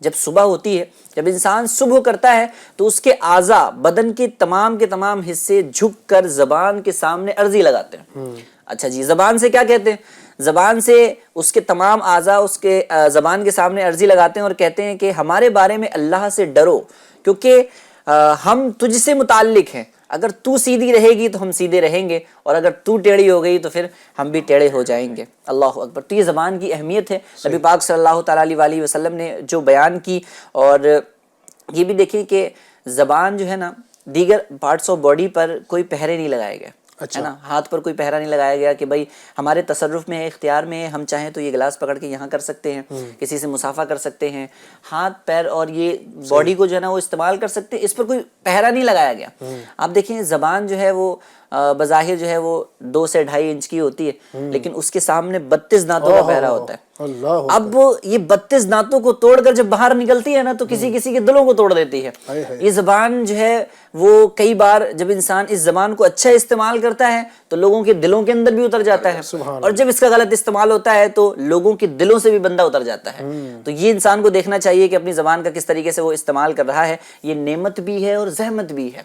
جب صبح ہوتی ہے, جب انسان صبح کرتا ہے تو اس کے اعضاء, بدن کے تمام حصے جھک کر زبان کے سامنے عرضی لگاتے ہیں. اچھا جی, زبان سے کیا کہتے ہیں؟ زبان سے اس کے تمام اعضاء اس کے زبان کے سامنے عرضی لگاتے ہیں اور کہتے ہیں کہ ہمارے بارے میں اللہ سے ڈرو, کیونکہ ہم تجھ سے متعلق ہیں. اگر تو سیدھی رہے گی تو ہم سیدھے رہیں گے, اور اگر تو ٹیڑھی ہو گئی تو پھر ہم بھی ٹیڑھے ہو جائیں گے. اللہ اکبر. تو یہ زبان کی اہمیت ہے, نبی پاک صلی اللہ تعالیٰ علیہ وسلم نے جو بیان کی. اور یہ بھی دیکھیں کہ زبان جو ہے نا, دیگر پارٹس آف باڈی پر کوئی پہرے نہیں لگائے گئے, ہے نا, ہاتھ پر کوئی پہرا نہیں لگایا گیا کہ بھائی ہمارے تصرف میں, اختیار میں, ہم چاہیں تو یہ گلاس پکڑ کے یہاں کر سکتے ہیں, کسی سے مصافحہ کر سکتے ہیں, ہاتھ پیر اور یہ باڈی کو جو ہے نا وہ استعمال کر سکتے ہیں, اس پر کوئی پہرا نہیں لگایا گیا. آپ دیکھیں زبان جو ہے وہ بظاہر جو ہے وہ 2 سے 2.5 انچ کی ہوتی ہے, لیکن اس کے سامنے 32 دانتوں کا پہرا ہوتا ہے. اب یہ 32 دانتوں کو توڑ کر جب باہر نکلتی ہے نا تو کسی کے دلوں کو توڑ دیتی ہے. یہ زبان جو ہے وہ کئی بار جب انسان اس زبان کو اچھا استعمال کرتا ہے تو لوگوں کے دلوں کے اندر بھی اتر جاتا ہے, اور جب اس کا غلط استعمال ہوتا ہے تو لوگوں کے دلوں سے بھی بندہ اتر جاتا ہے. تو یہ انسان کو دیکھنا چاہیے کہ اپنی زبان کا کس طریقے سے وہ استعمال کر رہا ہے. یہ نعمت بھی ہے اور زحمت بھی ہے.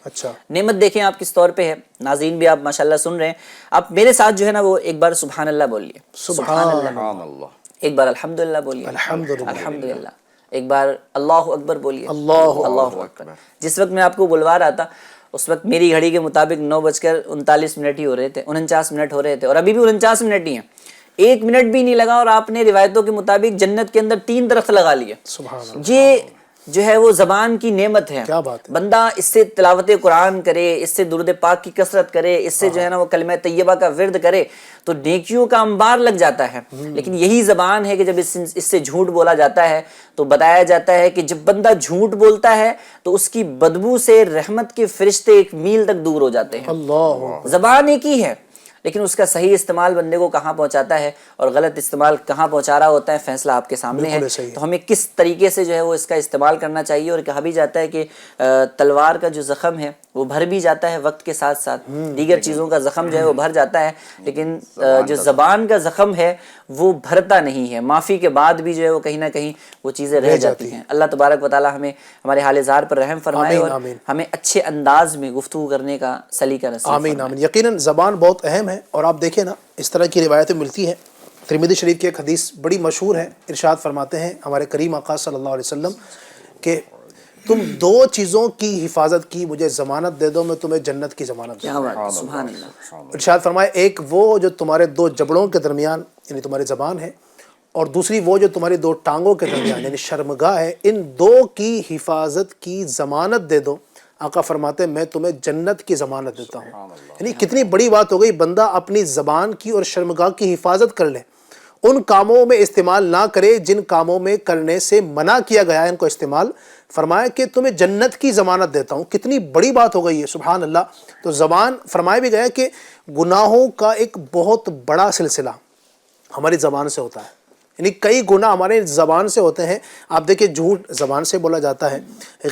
نعمت دیکھیں آپ کس طور پہ ہے, ناظرین بھی آپ ماشاءاللہ سن رہے ہیں. آپ میرے ساتھ جو ہے نا وہ ایک بار سبحان اللہ بولیے, سبحان اللہ, ایک بار الحمدللہ بولیے, الحمدللہ, ایک بار اللہ اکبر بولیے, اللہ اکبر. جس وقت میں آپ کو بلوا رہا تھا اس وقت میری گھڑی کے مطابق 9:39 ہی ہو رہے تھے, 49 منٹ ہو رہے تھے, اور ابھی بھی 49 منٹ ہی ہیں. 1 منٹ بھی نہیں لگا اور آپ نے روایتوں کے مطابق جنت کے اندر 3 درخت لگا لیے. یہ جو ہے وہ زبان کی نعمت ہے. بندہ اس سے تلاوت قرآن کرے, اس سے درود پاک کی کثرت کرے, اس سے جو ہے نا وہ کلمہ طیبہ کا ورد کرے تو نیکیوں کا انبار لگ جاتا ہے. لیکن یہی زبان ہے کہ جب اس سے جھوٹ بولا جاتا ہے تو بتایا جاتا ہے کہ جب بندہ جھوٹ بولتا ہے تو اس کی بدبو سے رحمت کے فرشتے 1 میل تک دور ہو جاتے ہیں. زبان ایک ہی ہے, لیکن اس کا صحیح استعمال بندے کو کہاں پہنچاتا ہے اور غلط استعمال کہاں پہنچا رہا ہوتا ہے, فیصلہ آپ کے سامنے ہے. تو ہمیں کس طریقے سے جو ہے وہ اس کا استعمال کرنا چاہیے. اور کہا بھی جاتا ہے کہ تلوار کا جو زخم ہے وہ بھر بھی جاتا ہے وقت کے ساتھ ساتھ, دیگر چیزوں کا زخم جو ہے وہ بھر جاتا ہے, لیکن جو زبان کا زخم ہے وہ بھرتا نہیں ہے. معافی کے بعد بھی جو ہے وہ کہیں نہ کہیں وہ چیزیں رہ جاتی ہیں. اللہ تبارک و تعالی ہمیں ہمارے حال زار پر رحم فرمائے اور ہمیں اچھے انداز میں گفتگو کرنے کا سلیقہ نصیب فرمائے. آمین آمین. یقیناً زبان بہت اہم ہے, اور آپ دیکھیں نا اس طرح کی روایتیں ملتی ہیں. ترمذی شریف کی ایک حدیث بڑی مشہور ہے, ارشاد فرماتے ہیں ہمارے کریم آقا صلی اللہ علیہ وسلم کہ تم 2 چیزوں کی حفاظت کی مجھے ضمانت دے دو, میں تمہیں جنت کی ضمانت دوں. سبحان اللہ. ارشاد فرمائے, ایک وہ جو تمہارے 2 جبڑوں کے درمیان یعنی تمہاری زبان ہے, اور دوسری وہ جو تمہاری 2 ٹانگوں کے درمیان یعنی شرمگاہ ہے, ان 2 کی حفاظت کی ضمانت دے دو. آقا فرماتے ہیں میں تمہیں جنت کی ضمانت دیتا ہوں. یعنی کتنی بڑی بات ہو گئی, بندہ اپنی زبان کی اور شرمگاہ کی حفاظت کر لے ان کاموں میں استعمال نہ کرے جن کاموں میں کرنے سے منع کیا گیا ہے ان کو استعمال. فرمایا کہ تمہیں جنت کی ضمانت دیتا ہوں. کتنی بڑی بات ہو گئی ہے, سبحان اللہ. تو زبان, فرمایا بھی گیا کہ گناہوں کا ایک بہت بڑا سلسلہ ہماری زبان سے ہوتا ہے. یعنی کئی گناہ ہمارے زبان سے ہوتے ہیں. آپ دیکھیں, جھوٹ زبان سے بولا جاتا ہے,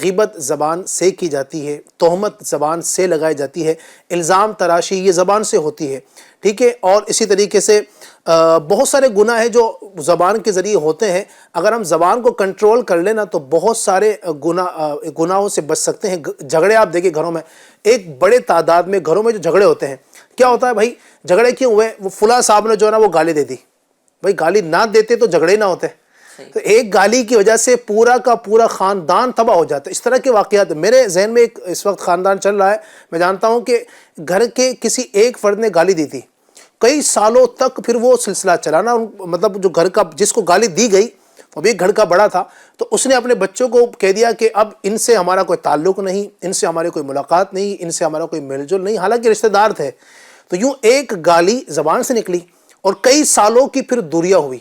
غیبت زبان سے کی جاتی ہے, تہمت زبان سے لگائی جاتی ہے, الزام تراشی یہ زبان سے ہوتی ہے, ٹھیک ہے. اور اسی طریقے سے بہت سارے گناہ ہیں جو زبان کے ذریعے ہوتے ہیں. اگر ہم زبان کو کنٹرول کر لیں نا تو بہت سارے گناہوں سے بچ سکتے ہیں. جھگڑے آپ دیکھیں گھروں میں, ایک بڑے تعداد میں گھروں میں جو جھگڑے ہوتے ہیں, کیا ہوتا ہے بھائی, جھگڑے کیوں ہوئے, وہ فلاں صاحب نے جو ہے نا وہ گالی دے دی. بھائی گالی نہ دیتے تو جھگڑے نہ ہوتے. تو ایک گالی کی وجہ سے پورا کا پورا خاندان تباہ ہو جاتا ہے. اس طرح کے واقعات میرے ذہن میں ایک اس وقت خاندان چل رہا ہے. میں جانتا ہوں کہ گھر کے کسی ایک فرد نے گالی دی تھی, کئی سالوں تک پھر وہ سلسلہ چلانا. مطلب جو گھر کا جس کو گالی دی گئی وہ بھی گھر کا بڑا تھا, تو اس نے اپنے بچوں کو کہہ دیا کہ اب ان سے ہمارا کوئی تعلق نہیں, ان سے ہماری کوئی ملاقات نہیں, ان سے ہمارا کوئی میل جول نہیں, حالانکہ رشتہ دار تھے. تو یوں ایک گالی زبان سے نکلی اور کئی سالوں کی پھر دوریاں ہوئی.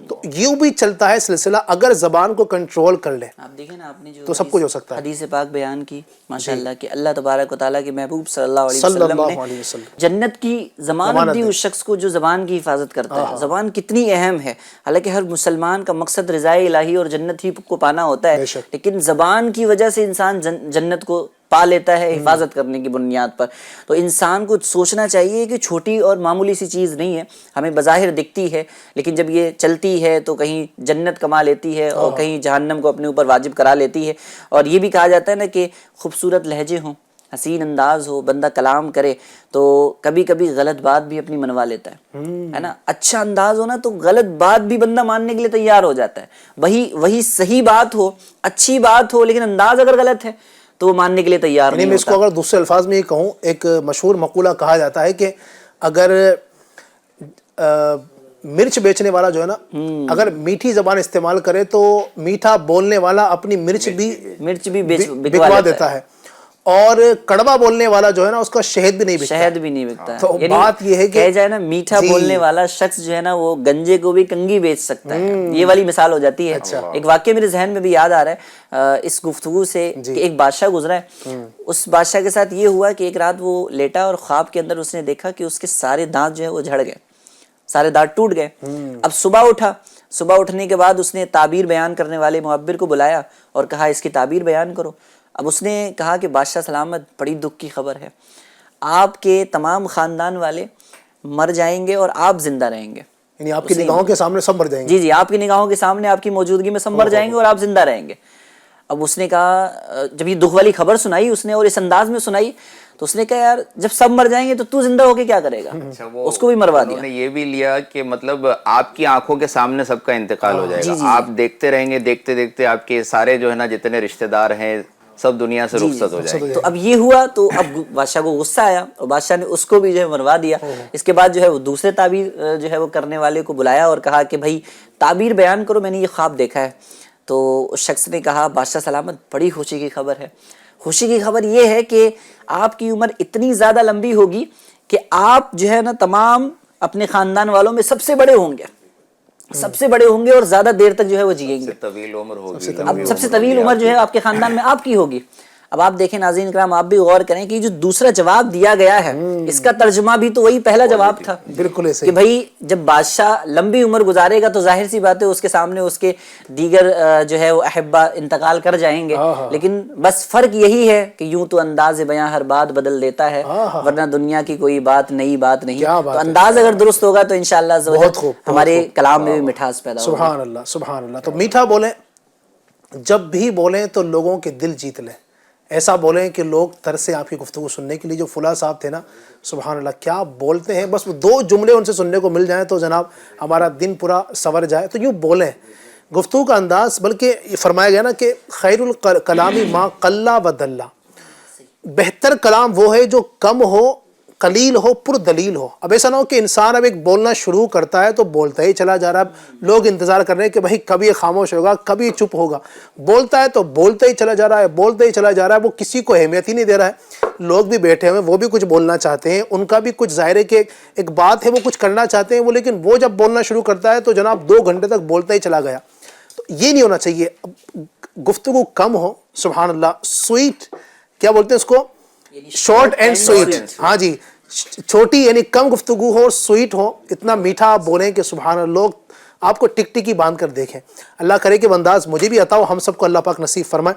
تو یوں بھی چلتا ہے سلسلہ, اگر زبان کو کنٹرول کر لے آپ دیکھیں نا, آپ نے جو تو سب کچھ ہو سکتا ہے. حدیث پاک بیان کی ماشاءاللہ کہ اللہ تبارک و تعالیٰ کے محبوب صلی اللہ علیہ صلی وسلم اللہ علیہ نے وسلم جنت کی ضمانت دی اس شخص کو جو زبان کی حفاظت کرتا ہے. زبان کتنی اہم ہے, حالانکہ ہر مسلمان کا مقصد رضائے الہی اور جنت ہی کو پانا ہوتا ہے, لیکن زبان کی وجہ سے انسان جنت کو پا لیتا ہے حفاظت کرنے کی بنیاد پر. تو انسان کو سوچنا چاہیے کہ چھوٹی اور معمولی سی چیز نہیں ہے, ہمیں بظاہر دکھتی ہے, لیکن جب یہ چلتی ہے تو کہیں جنت کما لیتی ہے اور کہیں جہنم کو اپنے اوپر واجب کرا لیتی ہے. اور یہ بھی کہا جاتا ہے نا کہ خوبصورت لہجے ہوں, حسین انداز ہو, بندہ کلام کرے تو کبھی کبھی غلط بات بھی اپنی منوا لیتا ہے نا. اچھا انداز ہو نا تو غلط بات بھی بندہ ماننے کے لیے تیار ہو جاتا ہے. وہی صحیح بات ہو, اچھی بات ہو, لیکن انداز اگر غلط ہے تو وہ ماننے کے لیے تیار نہیں میں اس کو اگر دوسرے الفاظ میں یہ کہوں, ایک مشہور مقولہ کہا جاتا ہے کہ اگر مرچ بیچنے والا جو ہے نا, اگر میٹھی زبان استعمال کرے تو میٹھا بولنے والا اپنی مرچ بھی بکوا دیتا ہے, اور کڑوا بولنے والا جو ہے نا اس کا شہد بھی نہیں بکتا. تو بات یہ ہے کہ کہہ جائے نا میٹھا بولنے والا شخص جو ہے نا وہ گنجے کو بھی کنگھی بیچ سکتا ہے. یہ والی مثال ہو جاتی ہے. ایک واقعہ میرے ذہن میں بھی یاد آ رہا ہے اس گفتگو سے کہ ایک بادشاہ گزرا ہے. اس بادشاہ کے ساتھ یہ ہوا کہ ایک رات وہ لیٹا اور خواب کے اندر اس نے دیکھا کہ اس کے سارے دانت جو ہے وہ جھڑ گئے, سارے دانت ٹوٹ گئے. اب صبح اٹھنے کے بعد اس نے تعبیر بیان کرنے والے معبر کو بلایا اور کہا اس کی تعبیر بیان کرو. اب اس نے کہا کہ بادشاہ سلامت, بڑی دکھ کی خبر ہے, آپ کے تمام خاندان والے مر جائیں گے اور آپ زندہ رہیں گے. یعنی آپ کی نگاہوں کے سامنے سب مر جائیں گے. جی, آپ کی نگاہوں کے سامنے آپ کی موجودگی میں سب مر جائیں گے اور آپ زندہ رہیں گے. اب اس نے کہا, جب یہ دکھ والی خبر سنائی اس نے اور اس انداز میں سنائی تو اس نے کہا یار جب سب مر جائیں گے تو زندہ ہو کے کیا کرے گا. اس کو بھی مروا دیا. انہوں نے یہ بھی لیا کہ مطلب آپ کی آنکھوں کے سامنے سب کا انتقال ہو جائے گا, آپ دیکھتے رہیں گے, دیکھتے دیکھتے آپ کے سارے جو ہے نا جتنے رشتہ دار ہیں سب دنیا سے رخصت ہو جائیں گے. تو اب یہ ہوا تو اب بادشاہ کو غصہ آیا اور بادشاہ نے اس کو بھی جو ہے مروا دیا. اس کے بعد جو ہے وہ دوسرے تعبیر جو ہے وہ کرنے والے کو بلایا اور کہا کہ بھائی تعبیر بیان کرو, میں نے یہ خواب دیکھا ہے. تو اس شخص نے کہا بادشاہ سلامت, بڑی خوشی کی خبر ہے. خوشی کی خبر یہ ہے کہ آپ کی عمر اتنی زیادہ لمبی ہوگی کہ آپ جو ہے نا تمام اپنے خاندان والوں میں سب سے بڑے ہوں گے اور زیادہ دیر تک جو ہے وہ جیئیں گے. طویل عمر ہوگی. اب سب سے طویل عمر جو ہے آپ کے خاندان میں آپ کی ہوگی. اب آپ دیکھیں ناظرین اکرام, آپ بھی غور کریں کہ جو دوسرا جواب دیا گیا ہے اس کا ترجمہ بھی تو وہی پہلا جواب تھا. بالکل ایسے کہ بھائی جب بادشاہ لمبی عمر گزارے گا تو ظاہر سی بات ہے اس کے سامنے اس کے دیگر جو ہے وہ احبا انتقال کر جائیں گے. لیکن بس فرق یہی ہے کہ یوں تو انداز بیاں ہر بات بدل دیتا ہے, ورنہ دنیا کی کوئی بات نئی بات نہیں. تو انداز اگر درست ہوگا تو انشاءاللہ ہمارے کلام میں بھی مٹھاس پیدا ہوگی. سبحان اللہ, سبحان اللہ. تو میٹھا بولیں, جب بھی بولیں تو لوگوں کے دل جیت لیں. ایسا بولیں کہ لوگ ترسیں آپ کی گفتگو سننے کے لیے. جو فلاں صاحب تھے نا, سبحان اللہ کیا بولتے ہیں, بس وہ 2 جملے ان سے سننے کو مل جائیں تو جناب ہمارا دن پورا سنور جائے. تو یوں بولیں, گفتگو کا انداز, بلکہ فرمایا گیا نا کہ خیر الکلام ما قل و دل, بہتر کلام وہ ہے جو کم ہو, قلیل ہو، پر دلیل ہو. اب ایسا نہ ہو کہ انسان اب ایک بولنا شروع کرتا ہے تو بولتا ہی چلا جا رہا ہے، لوگ انتظار کر رہے ہیں کہ بھائی کبھی یہ خاموش ہوگا، کبھی یہ چپ ہوگا. بولتا ہے تو بولتا ہی چلا جا رہا ہے، بولتا ہی چلا جا رہا ہے، وہ کسی کو اہمیت ہی نہیں دے رہا ہے. لوگ بھی بیٹھے ہوئے وہ بھی کچھ بولنا چاہتے ہیں، ان کا بھی کچھ ظاہر ہے کہ ایک بات ہے، وہ کچھ کرنا چاہتے ہیں وہ، لیکن وہ جب بولنا شروع کرتا ہے تو جناب 2 گھنٹے تک بولتا ہی چلا گیا. تو یہ نہیں ہونا چاہیے. گفتگو کم ہو، سبحان اللہ، سویٹ کیا بولتے ہیں اس کو، شارٹ اینڈ سویٹ. ہاں جی، چھوٹی یعنی کم گفتگو ہو، سویٹ ہو، اتنا میٹھا آپ بولیں کہ سبحان اللہ لوگ آپ کو ٹک ٹکی باندھ کر دیکھیں. اللہ کرے کہ وہ انداز مجھے بھی عطا ہو، ہم سب کو اللہ پاک نصیب فرمائے.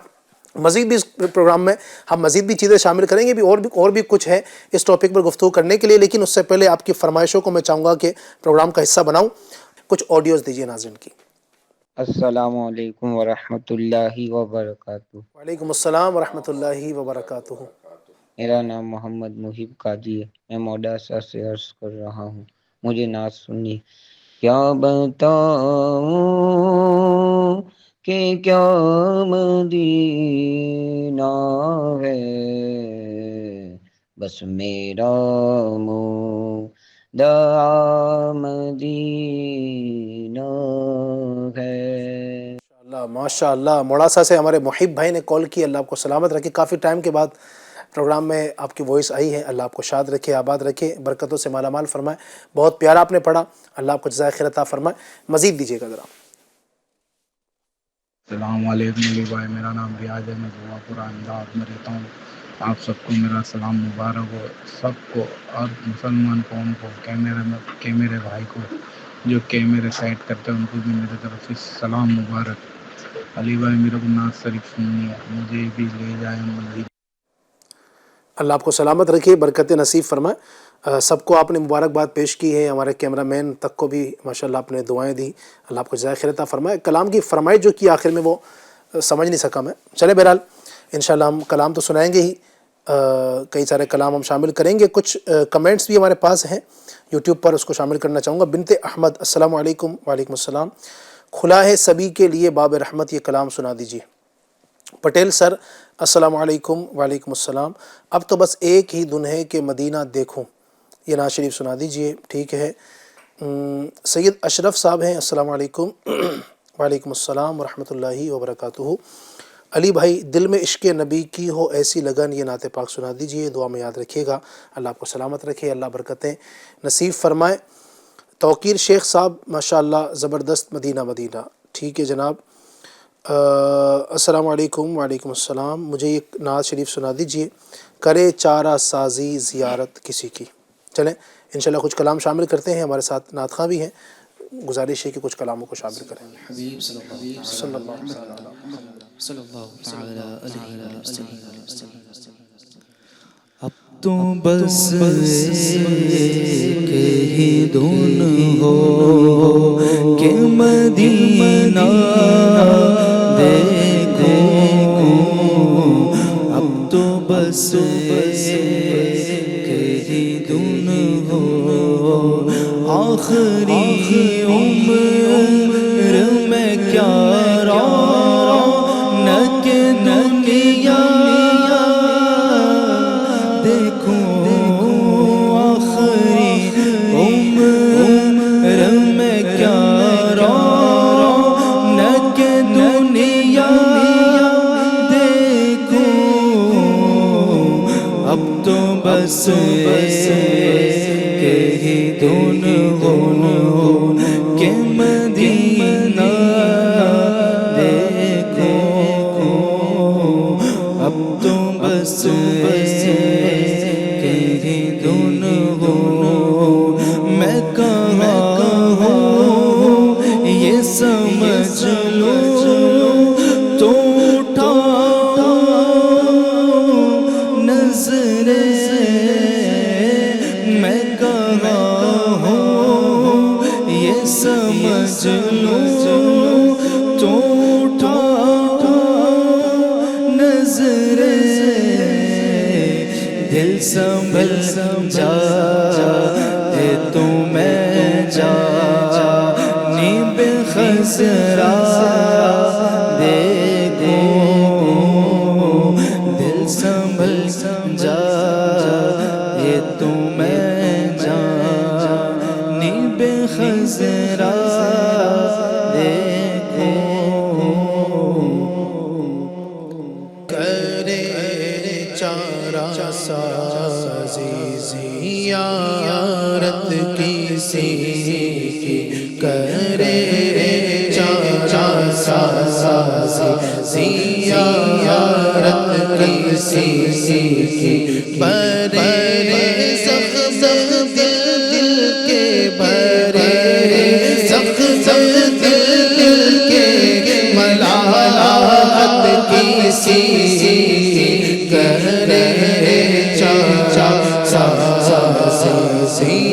مزید بھی اس پروگرام میں ہم مزید بھی چیزیں شامل کریں گے، اور بھی کچھ ہے اس ٹاپک پر گفتگو کرنے کے لیے، لیکن اس سے پہلے آپ کی فرمائشوں کو میں چاہوں گا کہ پروگرام کا حصہ بناؤں. کچھ آڈیوز دیجیے ناظرین کی. السلام علیکم ورحمۃ اللہ وبرکاتہ. وعلیکم السلام ورحمۃ اللہ وبرکاتہ. میرا نام محمد محب قادری ہے. میں موڈاسا سے عرض کر رہا ہوں. مجھے نعت سنی. کیا بتاؤں کہ کیا مدینہ ہے، بس میرا مدعا مدینہ ہے. ماشاء اللہ، موڑاسا سے ہمارے محب بھائی نے کال کی. اللہ آپ کو سلامت رکھے. کافی ٹائم کے بعد پروگرام میں آپ کی وائس آئی ہے. اللہ آپ کو شاد رکھے، آباد رکھے، برکتوں سے مالا مال فرمائے. بہت پیارا آپ نے پڑھا. اللہ آپ کو جزائے خیر عطا فرمائے. مزید دیجیے گا ذرا. السلام علیکم علی بھائی، میرا نام ریاض ہے، میں گوا پورہ انداز میں رہتا ہوں. آپ سب کو میرا سلام مبارک ہو، سب کو، اور مسلمان قوم کو، میرے بھائی کو جو کیمرے سیٹ کرتے ہیں ان کو بھی میرے طرف سے سلام مبارک. علی بھائی میرے کو نعت شریف سننی ہے، مجھے بھی لے جائیں مسجد. اللہ آپ کو سلامت رکھے، برکت نصیب فرمائے. سب کو آپ نے مبارکباد پیش کی ہے. ہمارے کیمرہ مین تک کو بھی ماشاءاللہ آپ نے دعائیں دی. اللہ آپ کو جزائے خیر عطا فرمائے. کلام کی فرمائش جو کی آخر میں وہ سمجھ نہیں سکا میں. چلے بہرحال انشاءاللہ ہم کلام تو سنائیں گے ہی، کئی سارے کلام ہم شامل کریں گے. کچھ کمنٹس بھی ہمارے پاس ہیں یوٹیوب پر، اس کو شامل کرنا چاہوں گا. بنت احمد السلام علیکم. وعلیکم السلام. کھلا ہے سبھی کے لیے باب رحمت، یہ کلام سنا دیجیے. پٹیل سر السلام علیکم. وعلیکم السلام. اب تو بس ایک ہی دن ہے کہ مدینہ دیکھوں، یہ نعت شریف سنا دیجیے. ٹھیک ہے. سید اشرف صاحب ہیں، السلام علیکم. وعلیکم السلام ورحمۃ اللہ وبرکاتہ. علی بھائی دل میں عشق نبی کی ہو ایسی لگن، یہ نعت پاک سنا دیجیے. دعا میں یاد رکھیے گا. اللہ آپ کو سلامت رکھے، اللہ برکتیں نصیب فرمائے. توقیر شیخ صاحب ماشاءاللہ زبردست، مدینہ مدینہ. ٹھیک ہے جناب. السلام علیکم. وعلیکم السلام. مجھے ایک نعت شریف سنا دیجیے. کرے چارہ سازی زیارت کسی کی. چلیں انشاءاللہ کچھ کلام شامل کرتے ہیں. ہمارے ساتھ نعت خواں بھی ہیں، گزارش ہے کہ کچھ کلاموں کو شامل کریں. حبیب صلی اللہ علیہ وسلم. اب تو بس ایک ہی دن ہو کہ مدینہ دیکھوں. اب تو بس ایک ہی دن ہو، آخری عمر میں کیا رونق دنیا دیکھوں. آخری عمر میں کیا رونق دنیا دیکھوں. اب تو بس ایک ہی دن ہو کہ مدینہ دیکھوں. اب تو بس ایک ہی دن ہو. میں کہاں ہوں یہ سمجھ لو تو اٹھاؤ نظریں. میں کہاں ہوں یہ سمجھ لو تو اٹھاؤ نظریں. دل سنبھل جائے تو میں جانی بے خسرا دیکھوں. دل سنبھل جائے تو میں زیارت کسی کی برے زخم دل کے برے زخم دل کے ملالت کسی کی کرے چاچا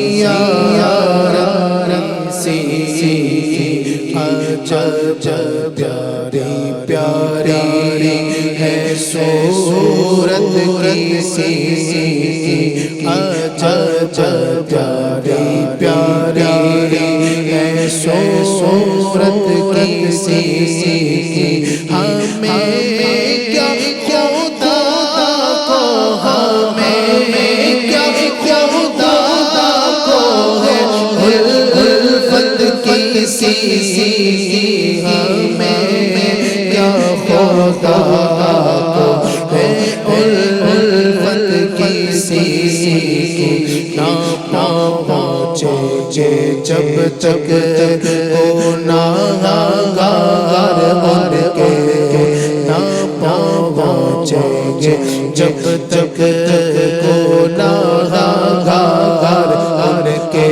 زیارت کسی عجب پیاری پیاری ہے صورت کسی عجب پیاری پیاری ہے صورت کسی ہمیں کیا خدا کو ہمیں کیا خدا کو ہے الفت کسی ہمیں کیا خدا کو ہے الفت کسی نہ پہنچے جب تک گناہگار ان کے نہ پہنچے جب تک گناہگار ان کے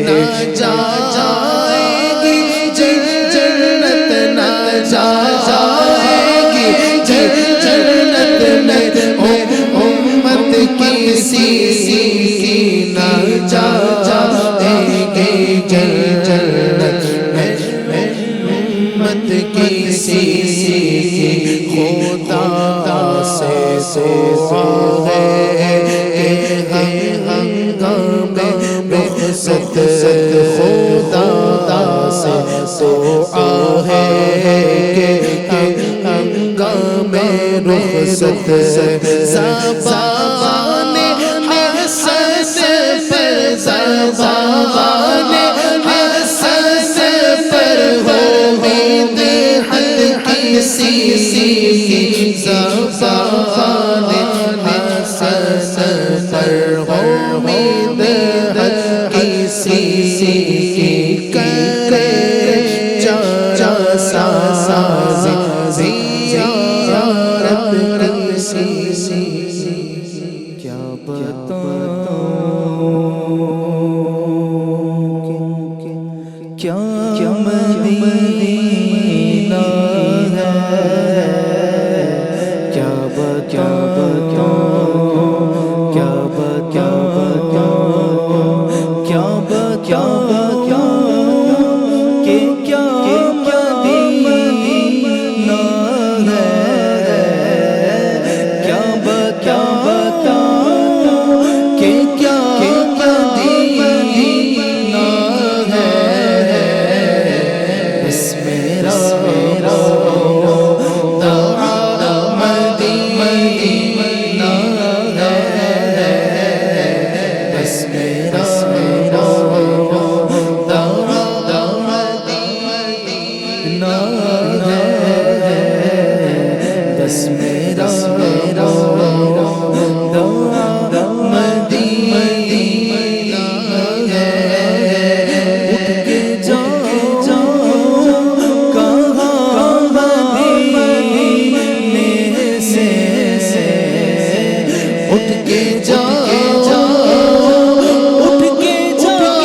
نہ جائے گی جنت نہ جائے گی جنت میں امت کسی کی نہ جائے گی جنت میں امت کسی خدا سے ہے کہ ہنگامے رخصت خدا سے ہے کہ ہنگامے رخصت زبان حسن پر زبان حسن پر ہو مدحت کسی زبان حسن پر ہو مدحت کسی کرے چاچا زیارت کسی کیا بتاؤں کیا مدینہ ہے کیا بتاؤں کیا بتاؤں کیا بتاؤں کہ کیا مدینہ ہے کیا بتاؤں کہ کیا مدینہ ہے بس میرا مدینہ ہے بس میرا مدینہ ہے بس میرا مدینہ ہے اٹھ کے جاؤ کہاں مدینے سے اٹھ کے جاؤ اٹھ کے جاؤ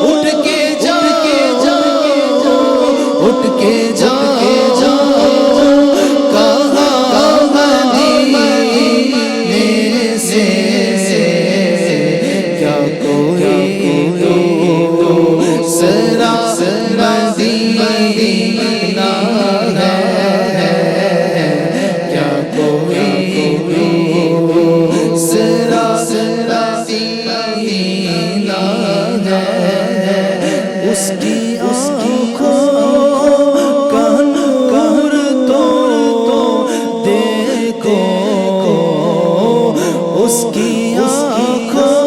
اٹھ کے جاؤ اٹھ کے جاؤ کہاں مدینے سے کیا کوئی دوسرا مدینہ ہے کیا کوئی دوسرا مدینہ ہے اس کی آنکھوں کا نور تو دیکھو اس کی آنکھوں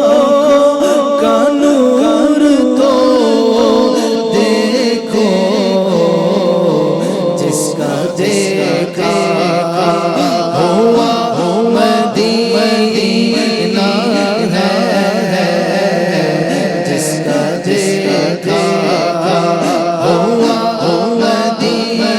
کا نور تو دیکھو جس کا دیکھا ہوا مدینہ ہے جس کا دیکھا ہوا مدینہ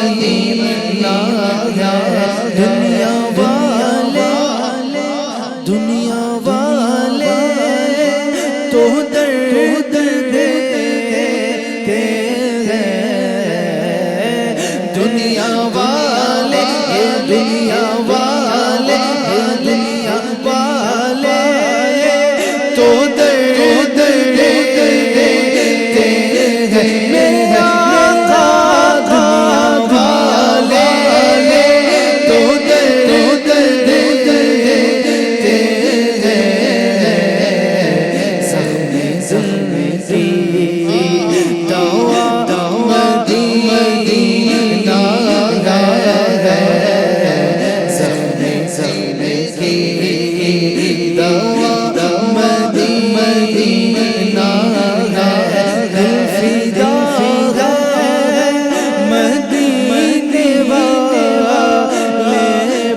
دنیا والے یہ دنیا والے یہ دنیا والے تو درد دیتے ہیں میرے آقا دنیا والے تو درد دیتے ہیں زخم کی دوا مدینہ ہے زخم کی دوا مدینہ ہے دل فدا ہے مدینے والے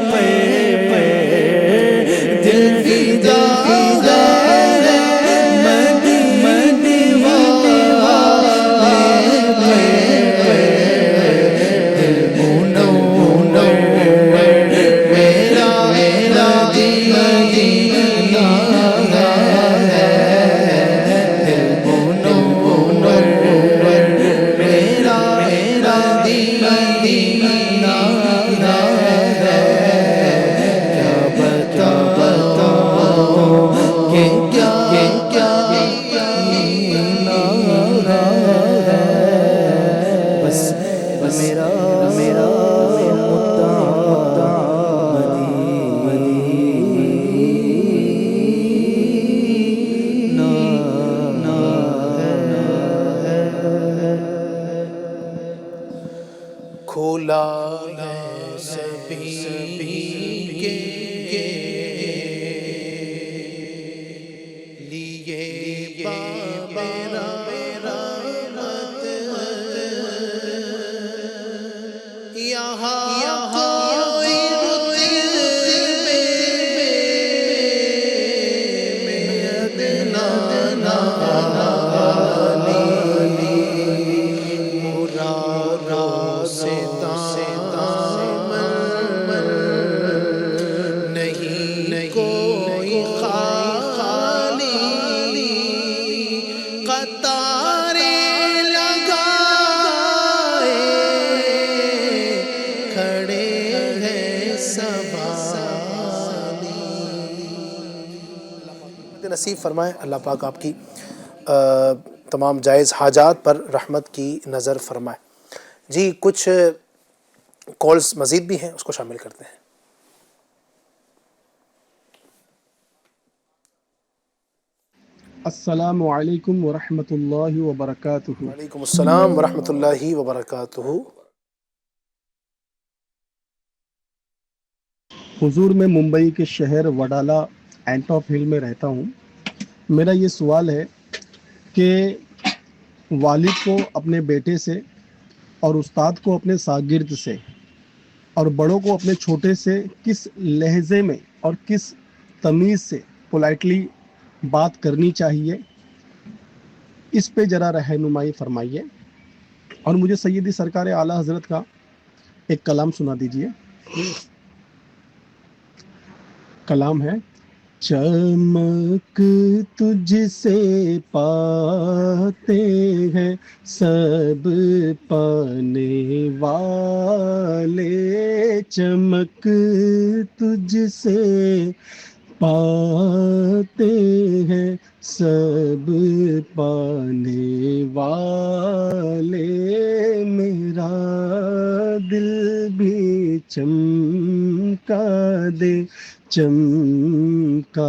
پہ دل فدا ہے مدینے والے پہ دل منور میرا مدینہ ہے دل منور میرا مدینہ ہے کیا بتاؤں کہ کیا بس میرا کھولا ہے سبھی کے لیے باب رحمت یہاں کوئی رتبے میں ادنا نہیں کوئی خالی قطاریں لگائے کھڑے ہیں سوالی نصیب فرمائے اللہ پاک آپ کی تمام جائز حاجات پر رحمت کی نظر فرمائے. جی کچھ کالز مزید بھی ہیں اس کو شامل کرتے ہیں. السلام علیکم ورحمۃ اللہ وبرکاتہ. وعلیکم السلام ورحمۃ اللہ وبرکاتہ. حضور میں ممبئی کے شہر وڈالہ اینٹاف ہل میں رہتا ہوں. میرا یہ سوال ہے کہ والد کو اپنے بیٹے سے اور استاد کو اپنے شاگرد سے اور بڑوں کو اپنے چھوٹے سے کس لہجے میں اور کس تمیز سے پولائٹلی بات کرنی چاہیے، اس پہ ذرا رہنمائی فرمائیے. اور مجھے سیدی سرکار اعلیٰ حضرت کا ایک کلام سنا دیجیے. کلام ہے: چمک تجھ سے پاتے ہیں سب پانے والے، چمک تجھ سے پاتے ہیں سب پانے والے، میرا دل بھی چمکا دے چمکانے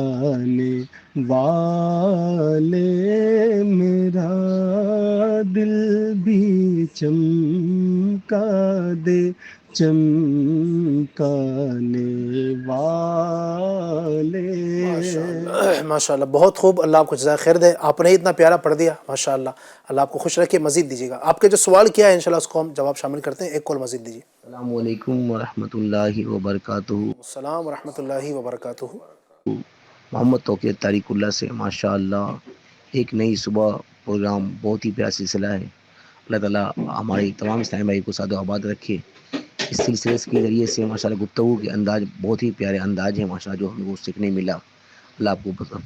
والے، میرا دل بھی چمکا دے چمکانے والے. ماشاءاللہ بہت خوب، اللہ آپ کو جزائے خیر دے. آپ نے اتنا پیارا پڑھ دیا ماشاءاللہ، اللہ آپ کو خوش رکھے. مزید دیجیے گا آپ کے جو سوال کیا ہے انشاءاللہ اس کو ہم جواب شامل کرتے ہیں. ایک کال مزید دیجیے. السلام علیکم ورحمۃ اللہ وبرکاتہ. السلام ورحمۃ اللہ وبرکاتہ. محمد توقیر طارق اللہ سے. ماشاءاللہ ایک نئی صبح پروگرام، بہت ہی پیارا سلسلہ ہے. اللہ تعالیٰ ہمارے تمام اسلامی بھائی کو سعد و آباد رکھے. اس سلسلے کے ذریعے سے ماشاءاللہ گفتگو کے انداز بہت ہی پیارے انداز ہیں ماشاءاللہ جو ہم کو سیکھنے ملا. اللہ آپ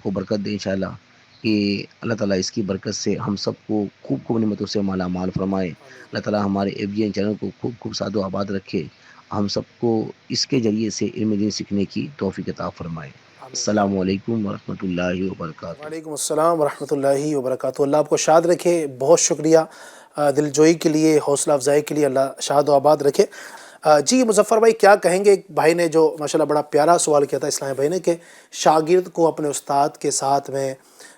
کو برکت دے انشاءاللہ. کہ اللہ تعالیٰ اس کی برکت سے ہم سب کو خوب خوب نعمتوں سے مالا مال فرمائے. اللہ تعالیٰ ہمارے FGN چینل کو خوب خوب سعد و آباد رکھے. ہم سب کو اس کے ذریعے سے علم دین سیکھنے کی توفیق عطا فرمائے. السلام علیکم ورحمۃ اللہ وبرکاتہ. وعلیکم السلام ورحمۃ اللہ وبرکاتہ. اللہ آپ کو شاد رکھے. بہت شکریہ دل جوئی کے لیے, حوصلہ افزائی کے لیے. اللہ شاد و آباد رکھے. جی مظفر بھائی کیا کہیں گے؟ ایک بھائی نے جو ماشاءاللہ بڑا پیارا سوال کیا تھا اسلام بھائی نے, کہ شاگرد کو اپنے استاد کے ساتھ میں,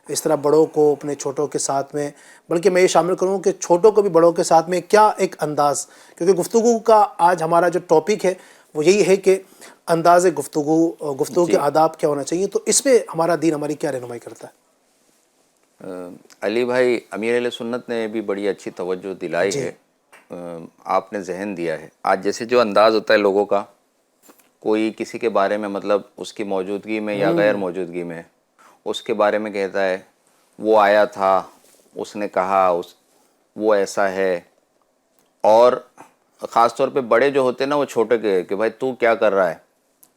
اس طرح بڑوں کو اپنے چھوٹوں کے ساتھ میں, بلکہ میں یہ شامل کروں کہ چھوٹوں کو بھی بڑوں کے ساتھ میں کیا ایک انداز, کیونکہ گفتگو کا آج ہمارا جو ٹاپک ہے وہ یہی ہے کہ انداز گفتگو کے آداب کیا ہونا چاہیے, تو اس پہ ہمارا دین ہماری کیا رہنمائی کرتا ہے؟ علی بھائی, امیر اہل سنت نے بھی بڑی اچھی توجہ دلائی ہے. آپ نے ذہن دیا ہے. آج جیسے جو انداز ہوتا ہے لوگوں کا, کوئی کسی کے بارے میں مطلب اس کی موجودگی میں یا غیر موجودگی میں اس کے بارے میں کہتا ہے, وہ آیا تھا, اس نے کہا, وہ ایسا ہے. اور خاص طور پہ بڑے جو ہوتے ہیں نا وہ چھوٹے کے, کہ بھائی تو کیا کر رہا ہے,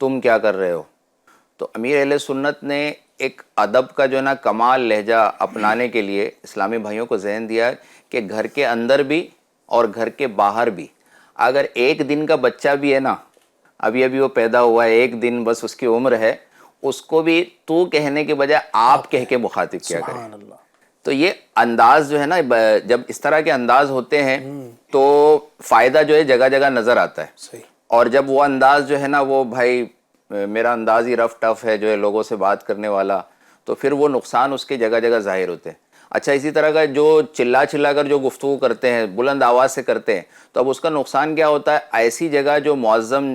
تم کیا کر رہے ہو. تو امیر اہل سنت نے ایک ادب کا جو ہے نا کمال لہجہ اپنانے کے لیے اسلامی بھائیوں کو ذہن دیا ہے کہ گھر کے اندر بھی اور گھر کے باہر بھی, اگر ایک دن کا بچہ بھی ہے نا, ابھی وہ پیدا ہوا ہے, ایک دن بس اس کی عمر ہے, اس کو بھی تو کہنے کے بجائے آپ کہہ کے مخاطب کیا کرے. تو یہ انداز جو ہے نا, جب اس طرح کے انداز ہوتے ہیں تو فائدہ جو ہے جگہ جگہ نظر آتا ہے. اور جب وہ انداز جو ہے نا, وہ بھائی میرا انداز ہی رف ٹف ہے جو ہے لوگوں سے بات کرنے والا, تو پھر وہ نقصان اس کے جگہ جگہ ظاہر ہوتے ہیں. اچھا, اسی طرح کا جو چلا کر جو گفتگو کرتے ہیں, بلند آواز سے کرتے ہیں, تو اب اس کا نقصان کیا ہوتا ہے, ایسی جگہ جو معظم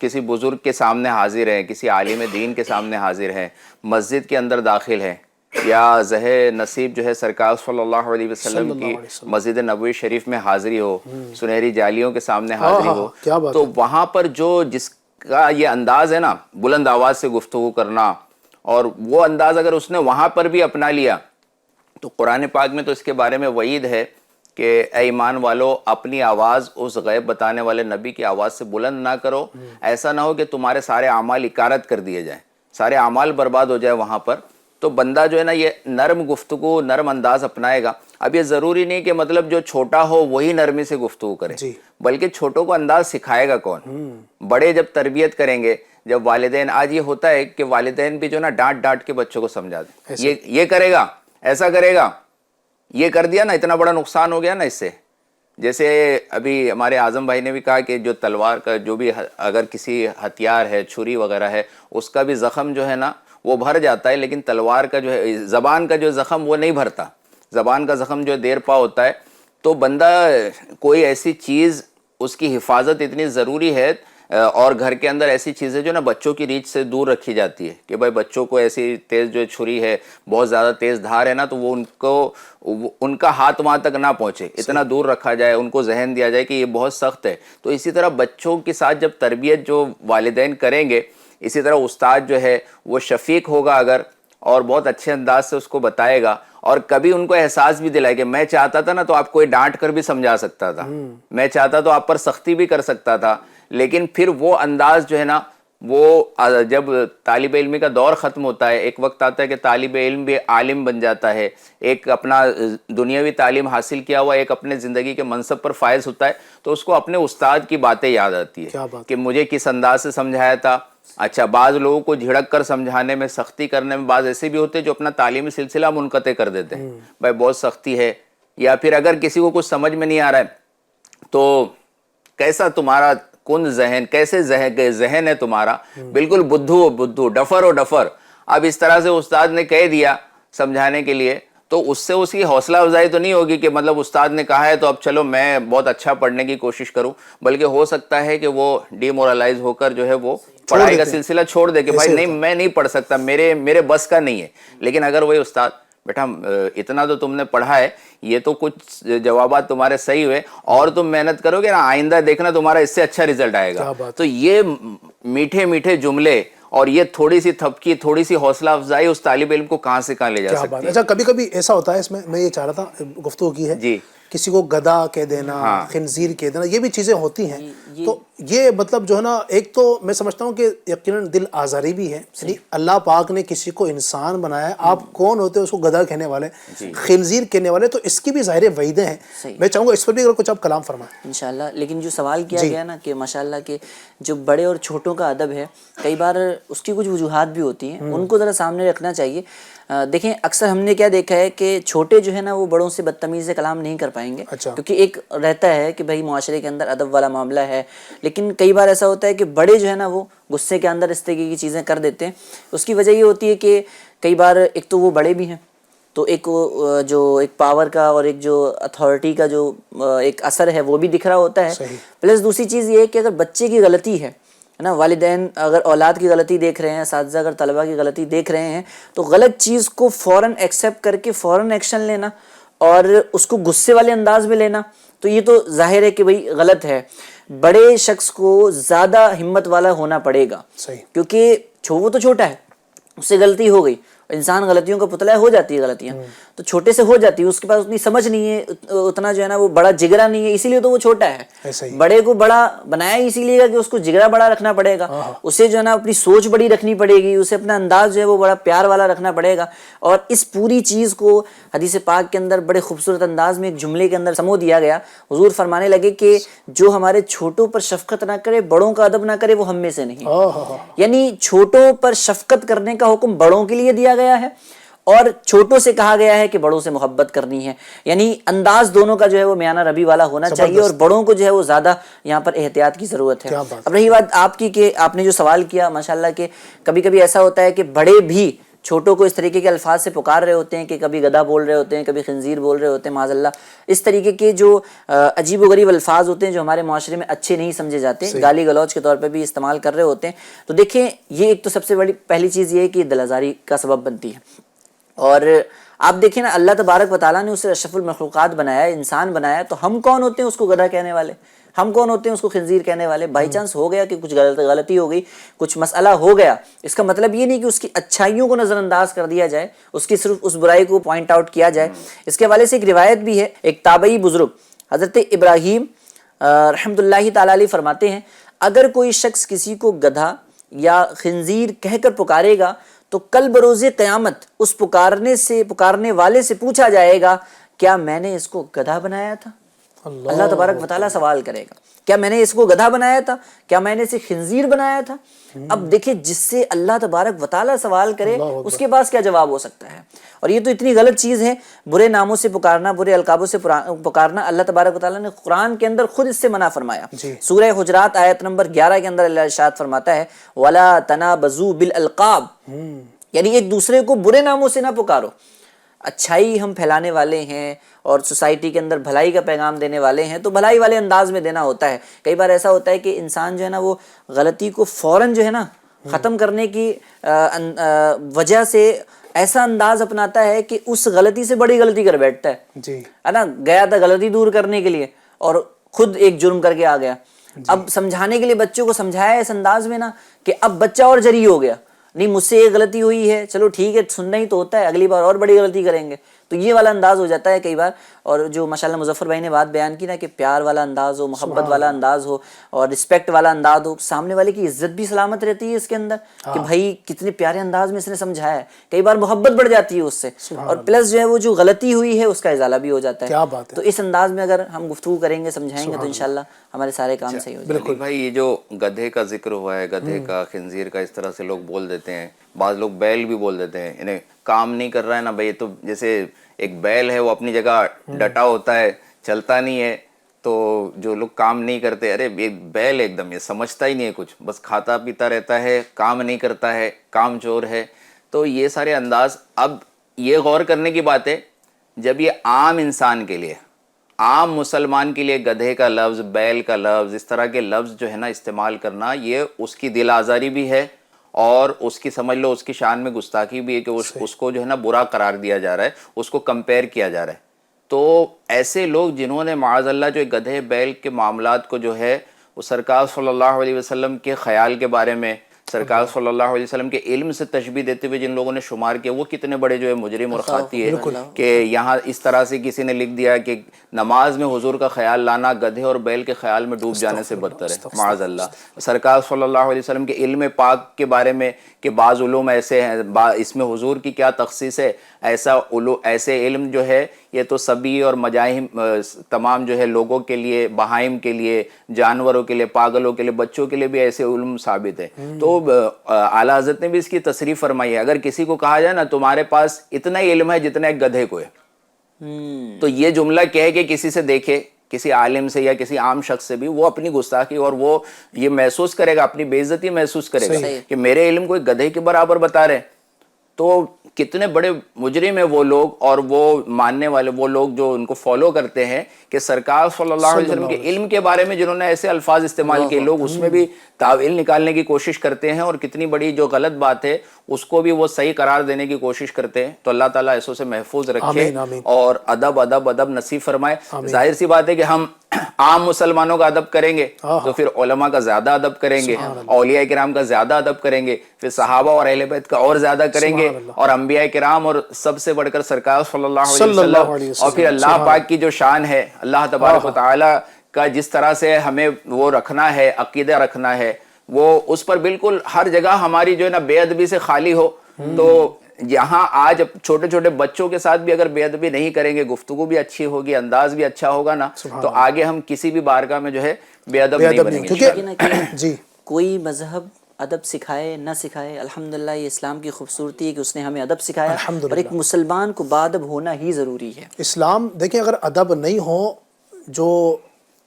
کسی بزرگ کے سامنے حاضر ہیں, کسی عالم دین کے سامنے حاضر ہیں, مسجد کے اندر داخل ہیں, یا زہ نصیب جو ہے سرکار صلی اللہ علیہ وسلم کی مسجد نبوی شریف میں حاضری ہو, سنہری جالیوں کے سامنے حاضری ہو, تو وہاں پر جو جس کا یہ انداز ہے نا بلند آواز سے گفتگو کرنا, اور وہ انداز اگر اس نے وہاں پر بھی اپنا لیا, تو قرآن پاک میں تو اس کے بارے میں وعید ہے کہ اے ایمان والو, اپنی آواز اس غیب بتانے والے نبی کی آواز سے بلند نہ کرو, ایسا نہ ہو کہ تمہارے سارے اعمال اکارت کر دیے جائیں, سارے اعمال برباد ہو جائے وہاں پر. تو بندہ جو ہے نا یہ نرم گفتگو, نرم انداز اپنائے گا. اب یہ ضروری نہیں کہ مطلب جو چھوٹا ہو وہی نرمی سے گفتگو کرے, بلکہ چھوٹوں کو انداز سکھائے گا کون؟ بڑے جب تربیت کریں گے, جب والدین, آج یہ ہوتا ہے کہ والدین بھی جو نا ڈانٹ کے بچوں کو سمجھا دیں, یہ کرے گا, ایسا کرے گا, یہ کر دیا نا اتنا بڑا نقصان ہو گیا نا اس سے. جیسے ابھی ہمارے اعظم بھائی نے بھی کہا کہ جو تلوار کا جو بھی اگر کسی ہتھیار ہے, چھری وغیرہ ہے, اس کا بھی زخم جو ہے نا وہ بھر جاتا ہے, لیکن تلوار کا جو ہے, زبان کا جو زخم وہ نہیں بھرتا. زبان کا زخم جو دیر پا ہوتا ہے. تو بندہ کوئی ایسی چیز, اس کی حفاظت اتنی ضروری ہے, اور گھر کے اندر ایسی چیزیں جو نا بچوں کی ریچ سے دور رکھی جاتی ہے, کہ بھائی بچوں کو ایسی تیز جو چھری ہے, بہت زیادہ تیز دھار ہے نا, تو وہ ان کا ہاتھ وہاں تک نہ پہنچے, اتنا دور رکھا جائے, ان کو ذہن دیا جائے کہ یہ بہت سخت ہے. تو اسی طرح بچوں کے ساتھ جب تربیت جو والدین کریں گے, اسی طرح استاد جو ہے وہ شفیق ہوگا اگر, اور بہت اچھے انداز سے اس کو بتائے گا, اور کبھی ان کو احساس بھی دلائے کہ میں چاہتا تھا نا تو آپ کوئی ڈانٹ کر بھی سمجھا سکتا تھا, میں چاہتا تو آپ پر سختی بھی کر سکتا تھا, لیکن پھر وہ انداز جو ہے نا, وہ جب طالب علمی کا دور ختم ہوتا ہے, ایک وقت آتا ہے کہ طالب علم بھی عالم بن جاتا ہے, ایک اپنا دنیاوی تعلیم حاصل کیا ہوا, ایک اپنے زندگی کے منصب پر فائز ہوتا ہے, تو اس کو اپنے استاد کی باتیں یاد آتی ہے کہ مجھے کس انداز سے سمجھایا تھا. اچھا, بعض لوگوں کو جھڑک کر سمجھانے میں, سختی کرنے میں, بعض ایسے بھی ہوتے ہیں جو اپنا تعلیمی سلسلہ منقطع کر دیتے ہیں, بھائی بہت سختی ہے. یا پھر اگر کسی کو کچھ سمجھ میں نہیں آ رہا ہے تو کیسا تمہارا کن ذہن, کیسے ذہن ہے تمہارا, بالکل بدھو ڈفر. اب اس طرح سے استاد نے کہہ دیا سمجھانے کے لیے, تو اس سے اس کی حوصلہ افزائی تو نہیں ہوگی کہ مطلب استاد نے کہا ہے تو اب چلو میں بہت اچھا پڑھنے کی کوشش کروں, بلکہ ہو سکتا ہے کہ وہ ڈی مورلائز ہو کر جو ہے وہ پڑھائی کا سلسلہ چھوڑ دے کہ بھائی نہیں, میں نہیں پڑھ سکتا, میرے بس کا نہیں ہے. لیکن اگر وہی استاد, بیٹا اتنا تو تم نے پڑھا ہے, یہ تو کچھ جوابات تمہارے صحیح ہوئے, اور تم محنت کرو گے نا, آئندہ دیکھنا تمہارا اس سے اچھا رزلٹ آئے گا. تو یہ میٹھے میٹھے جملے اور یہ تھوڑی سی تھپکی, تھوڑی سی حوصلہ افزائی اس طالب علم کو کہاں سے کہاں لے جا سکتی ہے. اچھا, کبھی کبھی ایسا ہوتا ہے, اس میں یہ چاہ رہا تھا, گفتگو کی ہے, کسی کو گدھا کہہ دینا, خنزیر کہہ دینا, یہ بھی چیزیں ہوتی ہیں. تو یہ مطلب جو ہے نا، ایک تو میں سمجھتا ہوں کہ یقیناً دل آزاری بھی ہے. یعنی اللہ پاک نے کسی کو انسان بنایا ہے، آپ کون ہوتے ہیں اس کو گدھا کہنے والے، خنزیر کہنے والے، تو اس کی بھی ظاہر وعیدیں ہیں. میں چاہوں گا اس پر بھی اگر کچھ آپ کلام فرمائیں. انشاءاللہ. لیکن جو سوال کیا گیا نا کہ ماشاءاللہ کہ جو بڑے اور چھوٹوں کا ادب ہے، کئی بار اس کی کچھ وجوہات بھی ہوتی ہیں، ان کو ذرا سامنے رکھنا چاہیے. دیکھیں اکثر ہم نے کیا دیکھا ہے کہ چھوٹے جو ہے نا وہ بڑوں سے بدتمیزی سے کلام نہیں کر پائیں گے، کیونکہ ایک رہتا ہے کہ بھائی معاشرے کے اندر ادب والا معاملہ ہے. لیکن کئی بار ایسا ہوتا ہے کہ بڑے جو ہے نا وہ غصے کے اندر اس طریقے کی چیزیں کر دیتے ہیں. اس کی وجہ یہ ہوتی ہے کہ کئی بار ایک تو وہ بڑے بھی ہیں، تو ایک جو ایک پاور کا اور ایک جو اتھارٹی کا جو ایک اثر ہے وہ بھی دکھ رہا ہوتا ہے. پلس دوسری چیز یہ ہے کہ اگر بچے کی غلطی ہے نا، والدین اگر اولاد کی غلطی دیکھ رہے ہیں، اساتذہ اگر طلبہ کی غلطی دیکھ رہے ہیں، تو غلط چیز کو فوراً ایکسیپٹ کر کے فوراً ایکشن لینا اور اس کو غصے والے انداز میں لینا، تو یہ تو ظاہر ہے کہ بھئی غلط ہے. بڑے شخص کو زیادہ ہمت والا ہونا پڑے گا، کیونکہ وہ تو چھوٹا ہے، اس سے غلطی ہو گئی. انسان غلطیوں کا پتلا ہو جاتی ہے غلطیاں، تو چھوٹے سے ہو جاتی ہے، اس کے پاس اتنی سمجھ نہیں ہے، اتنا جو ہے نا وہ بڑا جگرا نہیں ہے، اسی لیے تو وہ چھوٹا ہے. بڑے کو بڑا بنایا اسی لیے کہ اس کو جگرا بڑا رکھنا پڑے گا، اسے جو ہے نا اپنی سوچ بڑی رکھنی پڑے گی، اسے اپنا انداز جو ہے وہ بڑا پیار والا رکھنا پڑے گا. اور اس پوری چیز کو حدیث پاک کے اندر بڑے خوبصورت انداز میں ایک جملے کے اندر سمو دیا گیا. حضور فرمانے لگے کہ جو ہمارے چھوٹوں پر شفقت نہ کرے، بڑوں کا ادب نہ کرے، وہ ہم میں سے نہیں. یعنی چھوٹوں پر شفقت کرنے کا حکم بڑوں کے لیے دیا گیا ہے، اور چھوٹوں سے کہا گیا ہے کہ بڑوں سے محبت کرنی ہے. یعنی انداز دونوں کا جو ہے وہ میانہ ربی والا ہونا چاہیے، اور بڑوں کو جو ہے وہ زیادہ یہاں پر احتیاط کی ضرورت ہے. اب رہی بات آپ کی کہ آپ نے جو سوال کیا، ماشاءاللہ کہ کبھی کبھی ایسا ہوتا ہے کہ بڑے بھی چھوٹوں کو اس طریقے کے الفاظ سے پکار رہے ہوتے ہیں کہ کبھی گدھا بول رہے ہوتے ہیں، کبھی خنزیر بول رہے ہوتے ہیں، معاذ اللہ. اس طریقے کے جو عجیب و غریب الفاظ ہوتے ہیں جو ہمارے معاشرے میں اچھے نہیں سمجھے جاتے، گالی گلوچ کے طور پہ بھی استعمال کر رہے ہوتے ہیں. تو دیکھیں یہ ایک تو سب سے بڑی پہلی چیز یہ ہے کہ دل آزاری کا سبب بنتی ہے. اور آپ دیکھیں نا، اللہ تبارک و تعالیٰ نے اسے اشرف المخلوقات بنایا ہے، انسان بنایا ہے، تو ہم کون ہوتے ہیں اس کو گدھا کہنے والے؟ ہم کون ہوتے ہیں اس کو خنزیر کہنے والے؟ بائی چانس ہو گیا کہ کچھ غلطی ہو گئی، کچھ مسئلہ ہو گیا، اس کا مطلب یہ نہیں کہ اس کی اچھائیوں کو نظر انداز کر دیا جائے، اس کی صرف اس برائی کو پوائنٹ آؤٹ کیا جائے. اس کے حوالے سے ایک روایت بھی ہے، ایک تابعی بزرگ حضرت ابراہیم رحمۃ اللہ تعالیٰ علیہ فرماتے ہیں، اگر کوئی شخص کسی کو گدھا یا خنزیر کہہ کر پکارے گا تو کل بروز قیامت اس پکارنے والے سے پوچھا جائے گا، کیا میں نے اس کو گدھا بنایا تھا؟ اللہ تبارک و تعالیٰ سوال کرے گا، کیا میں نے اس کو گدھا بنایا تھا؟ کیا میں نے اسے خنزیر بنایا تھا؟ اب دیکھیں جس سے اللہ تبارک و تعالیٰ سوال کرے اس کے پاس کیا جواب ہو سکتا ہے؟ اور یہ تو اتنی غلط چیز ہے، برے ناموں سے پکارنا، برے القابوں سے پکارنا. اللہ تبارک و تعالیٰ نے قرآن کے اندر خود اس سے منع فرمایا. سورہ حجرات آیت نمبر 11 کے اندر اللہ ارشاد فرماتا ہے، وَلَا تَنَابَزُوا بِالْأَلْقَابِ، یعنی ایک دوسرے کو برے ناموں سے نہ پکارو. اچھائی ہم پھیلانے والے ہیں اور سوسائٹی کے اندر بھلائی کا پیغام دینے والے ہیں، تو بھلائی والے انداز میں دینا ہوتا ہے. کئی بار ایسا ہوتا ہے کہ انسان جو ہے نا وہ غلطی کو فوراً جو ہے نا ختم کرنے کی وجہ سے ایسا انداز اپناتا ہے کہ اس غلطی سے بڑی غلطی کر بیٹھتا ہے نا. گیا تھا غلطی دور کرنے کے لیے اور خود ایک جرم کر کے آ گیا. اب سمجھانے کے لیے بچوں کو سمجھایا اس انداز میں نا کہ اب بچہ اور جری ہو گیا، نہیں مجھ سے یہ غلطی ہوئی ہے، چلو ٹھیک ہے سننا ہی تو ہوتا ہے، اگلی بار اور بڑی غلطی کریں گے. تو یہ والا انداز ہو جاتا ہے کئی بار. اور جو ماشاءاللہ مظفر بھائی نے بات بیان کی نا کہ پیار والا انداز ہو، محبت والا انداز ہو اور رسپیکٹ والا انداز ہو، سامنے والے کی عزت بھی سلامت رہتی ہے اس کے اندر کہ بھائی کتنے پیارے انداز میں اس نے سمجھایا ہے. کئی بار محبت بڑھ جاتی ہے اس سے، اور پلس جو ہے وہ جو غلطی ہوئی ہے اس کا ازالہ بھی ہو جاتا ہے. تو اس انداز میں اگر ہم گفتگو کریں گے، سمجھائیں گے، تو انشاءاللہ ہمارے سارے کام صحیح ہو جائیں گے. بالکل بھائی، یہ جو گدھے کا ذکر ہوا ہے، گدھے کا، خنزیر کا، اس طرح سے لوگ بول دیتے ہیں. بعض لوگ بیل بھی بول دیتے ہیں، انہیں کام نہیں کر رہا ہے نا بھائی. تو جیسے ایک بیل ہے وہ اپنی جگہ ڈٹا ہوتا ہے، چلتا نہیں ہے. تو جو لوگ کام نہیں کرتے، ارے ایک بیل ایک دم یہ سمجھتا ہی نہیں ہے کچھ، بس کھاتا پیتا رہتا ہے، کام نہیں کرتا ہے، کام چور ہے. تو یہ سارے انداز، اب یہ غور کرنے کی بات ہے جب یہ عام انسان کے لیے، عام مسلمان کے لیے گدھے کا لفظ، بیل کا لفظ، اس طرح کے لفظ جو ہے نا استعمال کرنا، یہ اس کی دل آزاری بھی ہے اور اس کی سمجھ لو اس کی شان میں گستاخی بھی ہے کہ اس کو جو ہے نا برا قرار دیا جا رہا ہے، اس کو کمپیئر کیا جا رہا ہے. تو ایسے لوگ جنہوں نے معاذ اللہ جو گدھے بیل کے معاملات کو جو ہے وہ سرکار صلی اللہ علیہ وسلم کے خیال کے بارے میں، سرکار صلی اللہ علیہ وسلم کے علم سے تشبیہ دیتے ہوئے جن لوگوں نے شمار کیا وہ کتنے بڑے جو ہے مجرم اور خاطی ہے کہ یہاں اس طرح سے کسی نے لکھ دیا کہ نماز میں حضور کا خیال لانا گدھے اور بیل کے خیال میں ڈوب جانے سے بدتر ہے، معاذ اللہ۔ سرکار صلی اللہ علیہ وسلم کے علم پاک کے بارے میں کہ بعض علوم ایسے ہیں، اس میں حضور کی کیا تخصیص ہے، ایسے علم جو ہے یہ تو سبھی اور مجاہم تمام جو ہے لوگوں کے لیے، بہائم کے لیے، جانوروں کے لیے، پاگلوں کے لیے، بچوں کے لیے بھی ایسے علم ثابت ہے۔ تو اعلیٰ حضرت نے بھی اس کی تصریح فرمائی ہے، اگر کسی کو کہا جائے نا تمہارے پاس اتنا ہی علم ہے جتنا ایک گدھے کو ہے، تو یہ جملہ کہے کہ کسی سے دیکھے، کسی عالم سے یا کسی عام شخص سے بھی، وہ اپنی گستاخی اور وہ یہ محسوس کرے گا، اپنی بے عزتی محسوس کرے گا کہ میرے علم کو ایک گدھے کے برابر بتا رہے۔ تو کتنے بڑے مجرم ہیں وہ لوگ اور وہ ماننے والے وہ لوگ جو ان کو فالو کرتے ہیں کہ سرکار صلی اللہ علیہ وسلم کے علم کے بارے میں جنہوں نے ایسے الفاظ استعمال کیے، لوگ اس میں بھی تاویل نکالنے کی کوشش کرتے ہیں اور کتنی بڑی جو غلط بات ہے اس کو بھی وہ صحیح قرار دینے کی کوشش کرتے ہیں۔ تو اللہ تعالیٰ ایسوں سے محفوظ رکھے اور ادب نصیب فرمائے۔ ظاہر سی بات ہے کہ ہم عام مسلمانوں کا ادب کریں گے تو پھر علماء کا زیادہ ادب کریں گے، اولیاء کرام کا زیادہ ادب کریں گے، پھر صحابہ اور اہل بیت کا اور زیادہ کریں گے، اور انبیاء کرام اور سب سے بڑھ کر سرکار صلی اللہ علیہ وسلم، اور پھر اللہ پاک کی جو شان ہے، اللہ تبارک و تعالی کا جس طرح سے ہمیں وہ رکھنا ہے، عقیدہ رکھنا ہے، وہ اس پر بالکل ہر جگہ ہماری جو ہے نا بے ادبی سے خالی ہو۔ تو یہاں آج چھوٹے چھوٹے بچوں کے ساتھ بھی اگر بے ادبی نہیں کریں گے، گفتگو بھی اچھی ہوگی، انداز بھی اچھا ہوگا نا، تو آگے ہم کسی بھی بارگاہ میں جو ہے بے ادب نہیں بنیں گے۔ جی کوئی مذہب ادب سکھائے نہ سکھائے، الحمدللہ یہ اسلام کی خوبصورتی ہے کہ اس نے ہمیں ادب سکھایا، اور ایک مسلمان کو باادب ہونا ہی ضروری ہے۔ اسلام دیکھیں اگر ادب نہیں ہو، جو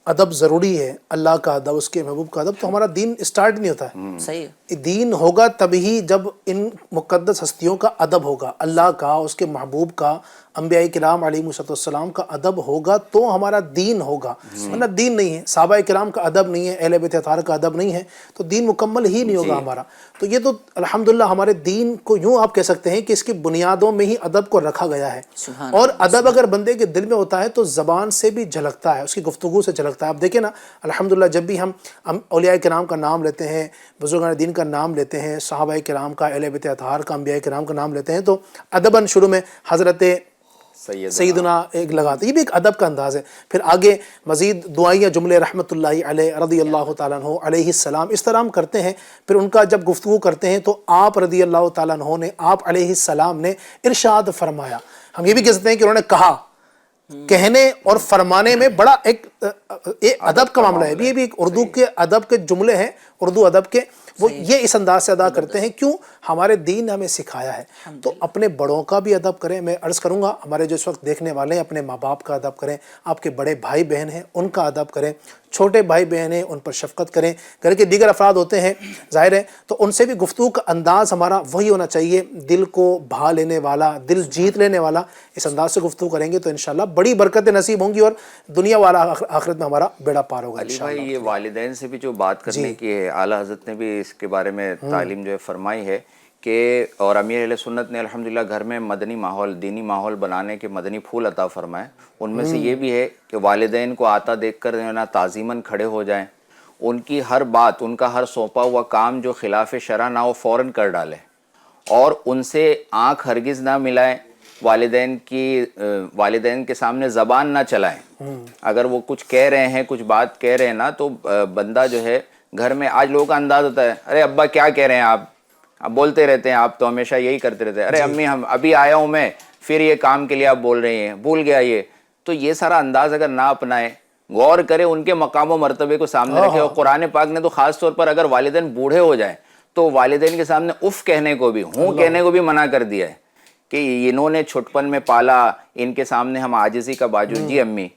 ادب ضروری ہے، اللہ کا ادب، اس کے محبوب کا ادب، تو ہمارا دین اسٹارٹ نہیں ہوتا ہے۔ صحیح ہے، دین ہوگا تبھی جب ان مقدس ہستیوں کا ادب ہوگا، اللہ کا، اس کے محبوب کا، انبیاء کرام علیہ السلام کا ادب ہوگا تو ہمارا دین ہوگا، ورنہ دین نہیں ہے۔ صحابہ کرام کا ادب نہیں ہے، اہل بیت اطہار کا ادب نہیں ہے تو دین مکمل ہی نہیں ہوگا ہمارا۔ تو یہ تو الحمدللہ ہمارے دین کو یوں آپ کہہ سکتے ہیں کہ اس کی بنیادوں میں ہی ادب کو رکھا گیا ہے، اور ادب اگر بندے کے دل میں ہوتا ہے تو زبان سے بھی جھلکتا ہے، اس کی گفتگو سے جھلکتا ہے۔ آپ دیکھیں نا الحمدللہ جب بھی ہم اولیاء کرام کا نام لیتے ہیں، بزرگان دین کا نام لیتے ہیں، صحابہ کرام کا، اہل بیت اطہار کا، انبیاء کرام کا نام لیتے ہیں تو ادباً شروع میں حضرت سیدنا ایک لگاتے، یہ بھی ایک ادب کا انداز ہے۔ پھر آگے مزید دعائیاں جملے رحمت اللہ علیہ، رضی اللہ تعالیٰ عنہ، علیہ السلام، اس طرح ہم کرتے ہیں۔ پھر ان کا جب گفتگو کرتے ہیں تو آپ رضی اللہ تعالیٰ عنہ نے، آپ علیہ السلام نے ارشاد فرمایا۔ ہم یہ بھی کہہ سکتے ہیں کہ انہوں نے کہا، کہنے اور فرمانے میں بڑا ایک ادب کا معاملہ ہے۔ یہ بھی ایک اردو کے ادب کے جملے ہیں، اردو ادب کے، وہ یہ اس انداز سے ادا کرتے ہیں، کیوں؟ ہمارے دین نے ہمیں سکھایا ہے۔ تو اپنے بڑوں کا بھی ادب کریں۔ میں عرض کروں گا ہمارے جو اس وقت دیکھنے والے ہیں، اپنے ماں باپ کا ادب کریں، آپ کے بڑے بھائی بہن ہیں ان کا ادب کریں، چھوٹے بھائی بہن ہیں ان پر شفقت کریں، گھر کے دیگر افراد ہوتے ہیں ظاہر ہے تو ان سے بھی گفتگو کا انداز ہمارا وہی ہونا چاہیے، دل کو بھا لینے والا، دل جیت لینے والا۔ اس انداز سے گفتگو کریں گے تو انشاءاللہ بڑی برکتیں نصیب ہوں گی اور دنیا والا آخرت میں ہمارا بیڑا پار ہوگا علی بھائی، یہ والدین سے بھی جو بات کرنے کی ہے، اعلیٰ حضرت نے بھی اس کے بارے میں تعلیم جو ہے فرمائی ہے کہ، اور امیر اہل سنت نے الحمدللہ گھر میں مدنی ماحول، دینی ماحول بنانے کے مدنی پھول عطا فرمائے۔ ان میں سے یہ بھی ہے کہ والدین کو آتا دیکھ کر تعظیماً کھڑے ہو جائیں، ان کی ہر بات، ان کا ہر سونپا ہوا کام جو خلاف شرع نہ ہو فوراً کر ڈالیں، اور ان سے آنکھ ہرگز نہ ملائیں، والدین کے سامنے زبان نہ چلائیں۔ اگر وہ کچھ کہہ رہے ہیں، کچھ بات کہہ رہے ہیں نا، تو بندہ جو ہے گھر میں، آج لوگوں کا انداز ہوتا ہے، ارے ابا کیا کہہ رہے ہیں آپ بولتے رہتے ہیں، آپ تو ہمیشہ یہی کرتے رہتے ہیں، ارے امی ہم ابھی آیا ہوں میں، پھر یہ کام کے لیے آپ بول رہی ہیں، بھول گیا یہ۔ تو یہ سارا انداز اگر نہ اپنائیں، غور کرے، ان کے مقام و مرتبے کو سامنے رکھے۔ اور قرآن پاک نے تو خاص طور پر اگر والدین بوڑھے ہو جائیں تو والدین کے سامنے اف کہنے کو بھی، ہوں کہنے کو بھی منع کر دیا ہے کہ انہوں نے چھٹپن میں پالا، ان کے سامنے ہم عاجزی کا باجو، جی امی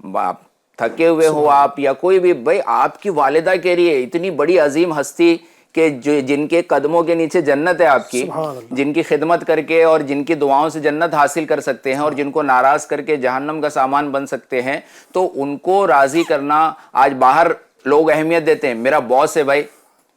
باپ تھکے ہوئے ہو آپ یا کوئی بھی، بھائی آپ کی والدہ کہہ رہی ہے، اتنی بڑی عظیم ہستی کہ جن کے قدموں کے نیچے جنت ہے آپ کی، جن کی خدمت کر کے اور جن کی دعاؤں سے جنت حاصل کر سکتے ہیں، اور جن کو ناراض کر کے جہنم کا سامان بن سکتے ہیں، تو ان کو راضی کرنا، آج باہر لوگ اہمیت دیتے ہیں، میرا باس ہے بھائی،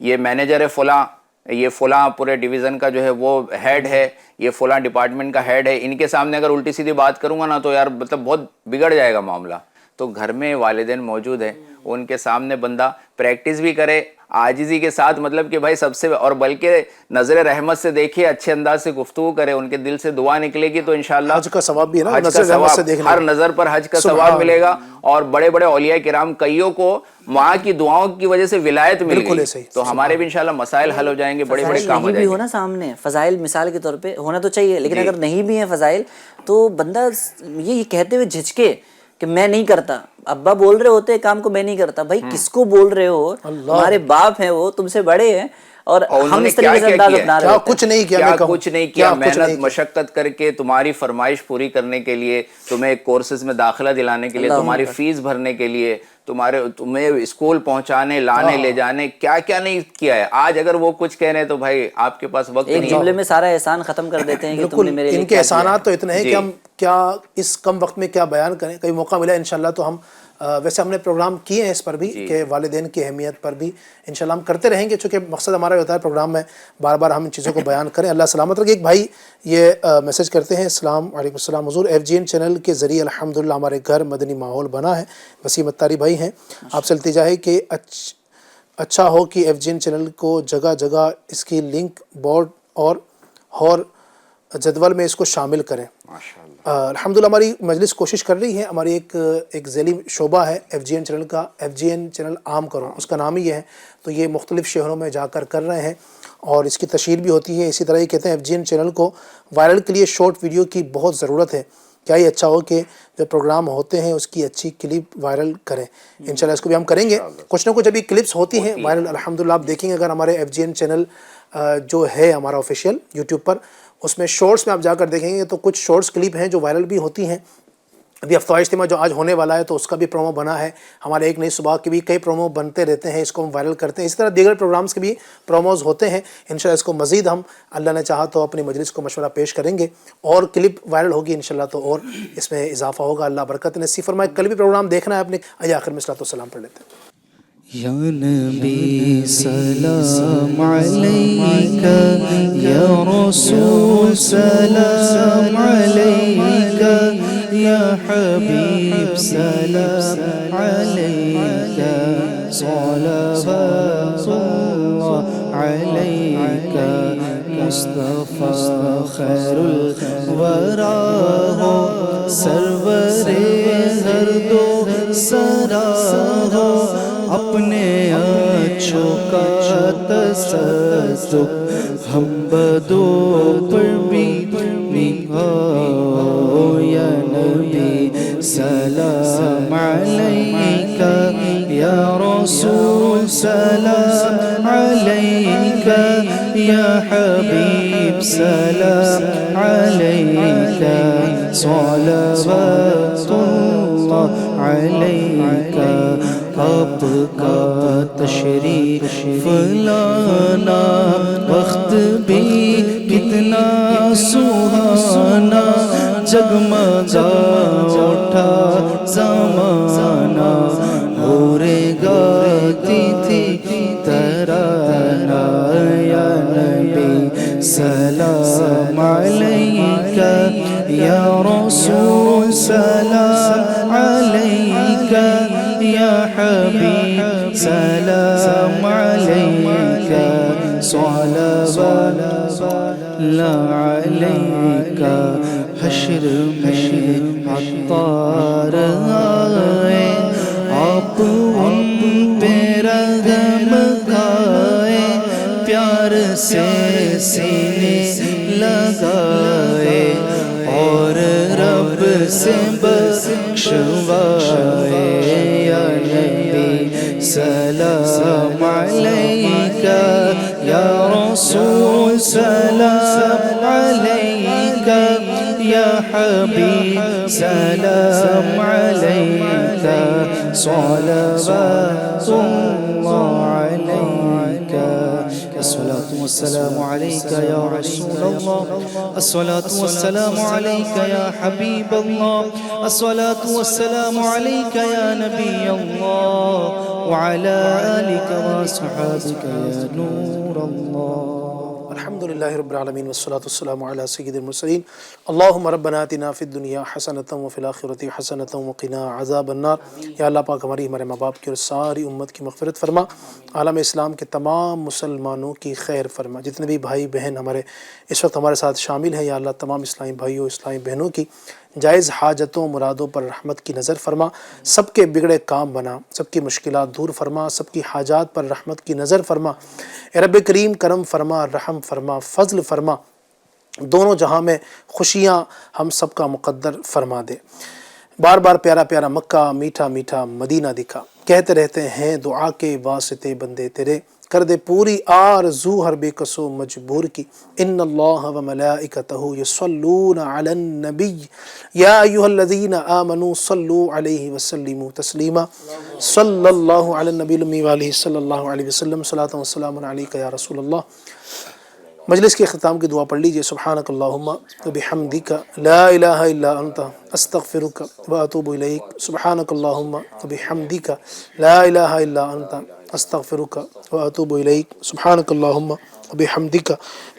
یہ مینیجر ہے فلاں، یہ فلاں پورے ڈویژن کا جو ہے وہ ہیڈ ہے، یہ فلاں ڈپارٹمنٹ کا ہیڈ ہے، ان کے سامنے اگر الٹی سیدھی بات کروں گا نا تو یار مطلب بہت بگڑ جائے گا معاملہ۔ تو گھر میں والدین موجود ہیں، ان کے سامنے بندہ پریکٹس بھی کرے، عاجزی کے ساتھ مطلب کہ بھائی سب سے، اور بلکہ نظر رحمت سے دیکھے، اچھے انداز سے گفتگو کرے، ان کے دل سے دعا نکلے گی تو انشاءاللہ حج کا ثواب بھی ہے نا، حج کا نظر رحمت سے ثواب، دیکھنا، ہر نظر پر حج کا ثواب ملے گا. اور بڑے بڑے اولیاء کرام کئیوں کو وہاں کی دعاؤں کی وجہ سے ولایت مل گئی، تو ہمارے بھی انشاءاللہ مسائل حل ہو جائیں گے، بڑے بڑے کام ہو نہیں بھی جائیں ہو گے. نا سامنے فضائل مثال کے طور پہ ہونا تو چاہیے، لیکن اگر نہیں بھی ہیں فضائل تو بندہ یہ کہتے ہوئے جھجکے کہ میں نہیں کرتا. ابا بول رہے ہوتے ہیں کام کو، میں نہیں کرتا. بھائی کس کو بول رہے ہو؟ ہمارے باپ ہیں، وہ تم سے بڑے ہیں، اور ہم اس طریقے سے انداز اپنا رہے ہوتے ہیں. کچھ نہیں کیا، کیا کچھ نہیں کیا، محنت مشقت کر کے تمہاری فرمائش پوری کرنے کے لیے، تمہیں کورسز میں داخلہ دلانے کے لیے، تمہاری فیس بھرنے کے لیے، تمہیں اسکول پہنچانے لانے لے جانے، کیا کیا نہیں کیا ہے. آج اگر وہ کچھ کہہ رہے ہیں تو بھائی آپ کے پاس وقت نہیں. ایک جملے میں سارا احسان ختم کر دیتے ہیں کہ تم نے میرے لیے ان کے احسانات تو اتنے ہیں کہ ہم کیا اس کم وقت میں کیا بیان کریں. کبھی موقع ملا انشاءاللہ تو ہم ویسے ہم نے پروگرام کیے ہیں اس پر بھی کہ والدین کی اہمیت پر بھی انشاءاللہ ہم کرتے رہیں گے، چونکہ مقصد ہمارا یہ ہوتا ہے پروگرام میں بار بار ہم ان چیزوں کو بیان کریں. اللہ سلامت رکھے. ایک بھائی یہ میسج کرتے ہیں، السلام علیکم. السلام حضور، FGN چینل کے ذریعے الحمدللہ ہمارے گھر مدنی ماحول بنا ہے. وسیم اتاری بھائی ہیں، آپ سے التجا ہے کہ اچھا ہو کہ FGN چینل کو جگہ جگہ اس کی لنک بورڈ اور جدول میں اس کو شامل کریں. الحمدللہ ہماری مجلس کوشش کر رہی ہے. ہماری ایک ذیلی شعبہ ہے FGN چینل کا، FGN چینل عام کرو، اس کا نام ہی یہ ہے. تو یہ مختلف شہروں میں جا کر رہے ہیں اور اس کی تشہیر بھی ہوتی ہے. اسی طرح یہ کہتے ہیں FGN چینل کو وائرل کے لیے شارٹ ویڈیو کی بہت ضرورت ہے. کیا یہ اچھا ہو کہ جو پروگرام ہوتے ہیں اس کی اچھی کلپ وائرل کریں. انشاءاللہ اس کو بھی ہم کریں گے. کچھ نہ کچھ ابھی کلپس ہوتی ہیں وائرل الحمدللہ. آپ دیکھیں گے اگر ہمارے FGN چینل جو ہے ہمارا آفیشیل یوٹیوب پر، اس میں شارٹس میں آپ جا کر دیکھیں گے تو کچھ شارٹس کلپ ہیں جو وائرل بھی ہوتی ہیں. ابھی ہفتہ اجتماع جو آج ہونے والا ہے تو اس کا بھی پرومو بنا ہے. ہمارے ایک نئی صبح کے بھی کئی پرومو بنتے رہتے ہیں، اس کو ہم وائرل کرتے ہیں. اسی طرح دیگر پروگرامز کے بھی پروموز ہوتے ہیں. انشاءاللہ اس کو مزید ہم اللہ نے چاہا تو اپنی مجلس کو مشورہ پیش کریں گے اور کلپ وائرل ہوگی انشاءاللہ تو اور اس میں اضافہ ہوگا. اللہ برکت نصیب فرمائے. کل بھی پروگرام دیکھنا ہے اپنے. آئیے آخر میں صلاۃ والسلام پڑھ لیتے ہیں. یا نبی سلام علیکہ، یا رسول سلام علیکہ، یا حبیب سلام علیکہ، صلوات اللہ علیکہ. مصطفیٰ خیر الورا ہو، سرور ہر دو سرا ہو، اپنے اچھوں کا تصدق ہم بدوں پر بھی ہو. یا نبی سلام علیکہ، یا رسول سلام علیکہ، یا حبیب سلام علیکہ، صلوات اللہ علیکہ. آپ کا تشریف لانا وقت بھی کتنا سہانا، جگمگا اٹھا زمانہ، ہورے گاتی تھی ترانہ. یا نبی سلام علیکہ، یا رسول سلام علیکہ، یا حبیب سلام علیکہ، صلوات اللہ علیکہ. حشر میں عطار آئے، آپ ان پہ رحم کھائے، پیار سے سینے لگائے اور رب سے بخشوائے. یا نبی سلام علیکہ، یا رسول سلام علیکہ، یا حبیب سلام علیکہ، صلوات اللہ علیکہ. الصلاة والسلام عليك يا رسول الله، الصلاة والسلام عليك يا حبيب الله، الصلاة والسلام عليك يا نبي الله، وعلى آلك وصحابك يا نور الله. الحمدللہ رب العالمین والصلاة والسلام علی سید المرسلین اللہم ربنا آتنا فی الدنیا حسنۃ وفی الآخرۃ حسنۃ وقنا عذاب النار۔ یا اللہ پاک ہماری ہمارے ماں باپ کی اور ساری امت کی مغفرت فرما، عالم اسلام کے تمام مسلمانوں کی خیر فرما، جتنے بھی بھائی بہن ہمارے اس وقت ہمارے ساتھ شامل ہیں یا اللہ تمام اسلامی بھائیوں اسلامی بہنوں کی جائز حاجتوں مرادوں پر رحمت کی نظر فرما، سب کے بگڑے کام بنا، سب کی مشکلات دور فرما، سب کی حاجات پر رحمت کی نظر فرما۔ اے رب کریم کرم فرما، رحم فرما، فضل فرما، دونوں جہاں میں خوشیاں ہم سب کا مقدر فرما دے۔ بار بار پیارا پیارا مکہ، میٹھا میٹھا مدینہ دکھا، کہتے رہتے ہیں دعا کے واسطے بندے تیرے، کر دے پوری آرزو ہر بے کس و مجبور کی۔ ان اللہ و ملائکتہ یصلون علی النبی یا ایھا الذین آمنوا صلوا علیہ وسلموا تسلیما۔ صلی اللہ علی النبی الامی وآلہ صلی اللہ علیہ وسلم، صلاۃ و سلام علیک یا رسول اللہ۔ مجلس کے اختتام کی دعا پڑھ لیجئے۔ سبحانک اللہم وبحمدک لا الہ الا انت استغفرک واتوب الیک۔ سبحانک اللہم وبحمدک لا الہ الا انت استغفرک واتوب الیک۔ سبحانک اللہم وبحمدک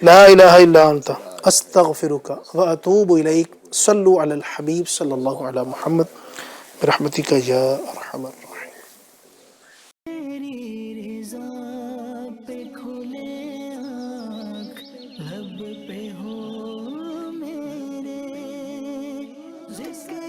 لا الہ الا انت استغفرک واتوب الیک۔ صلوا علی الحبیب صلی اللہ علی محمد برحمتک یا ارحم الراحمین۔ تیری رضا پہ کھلے آنکھ، لب پہ ہو میرے ذکر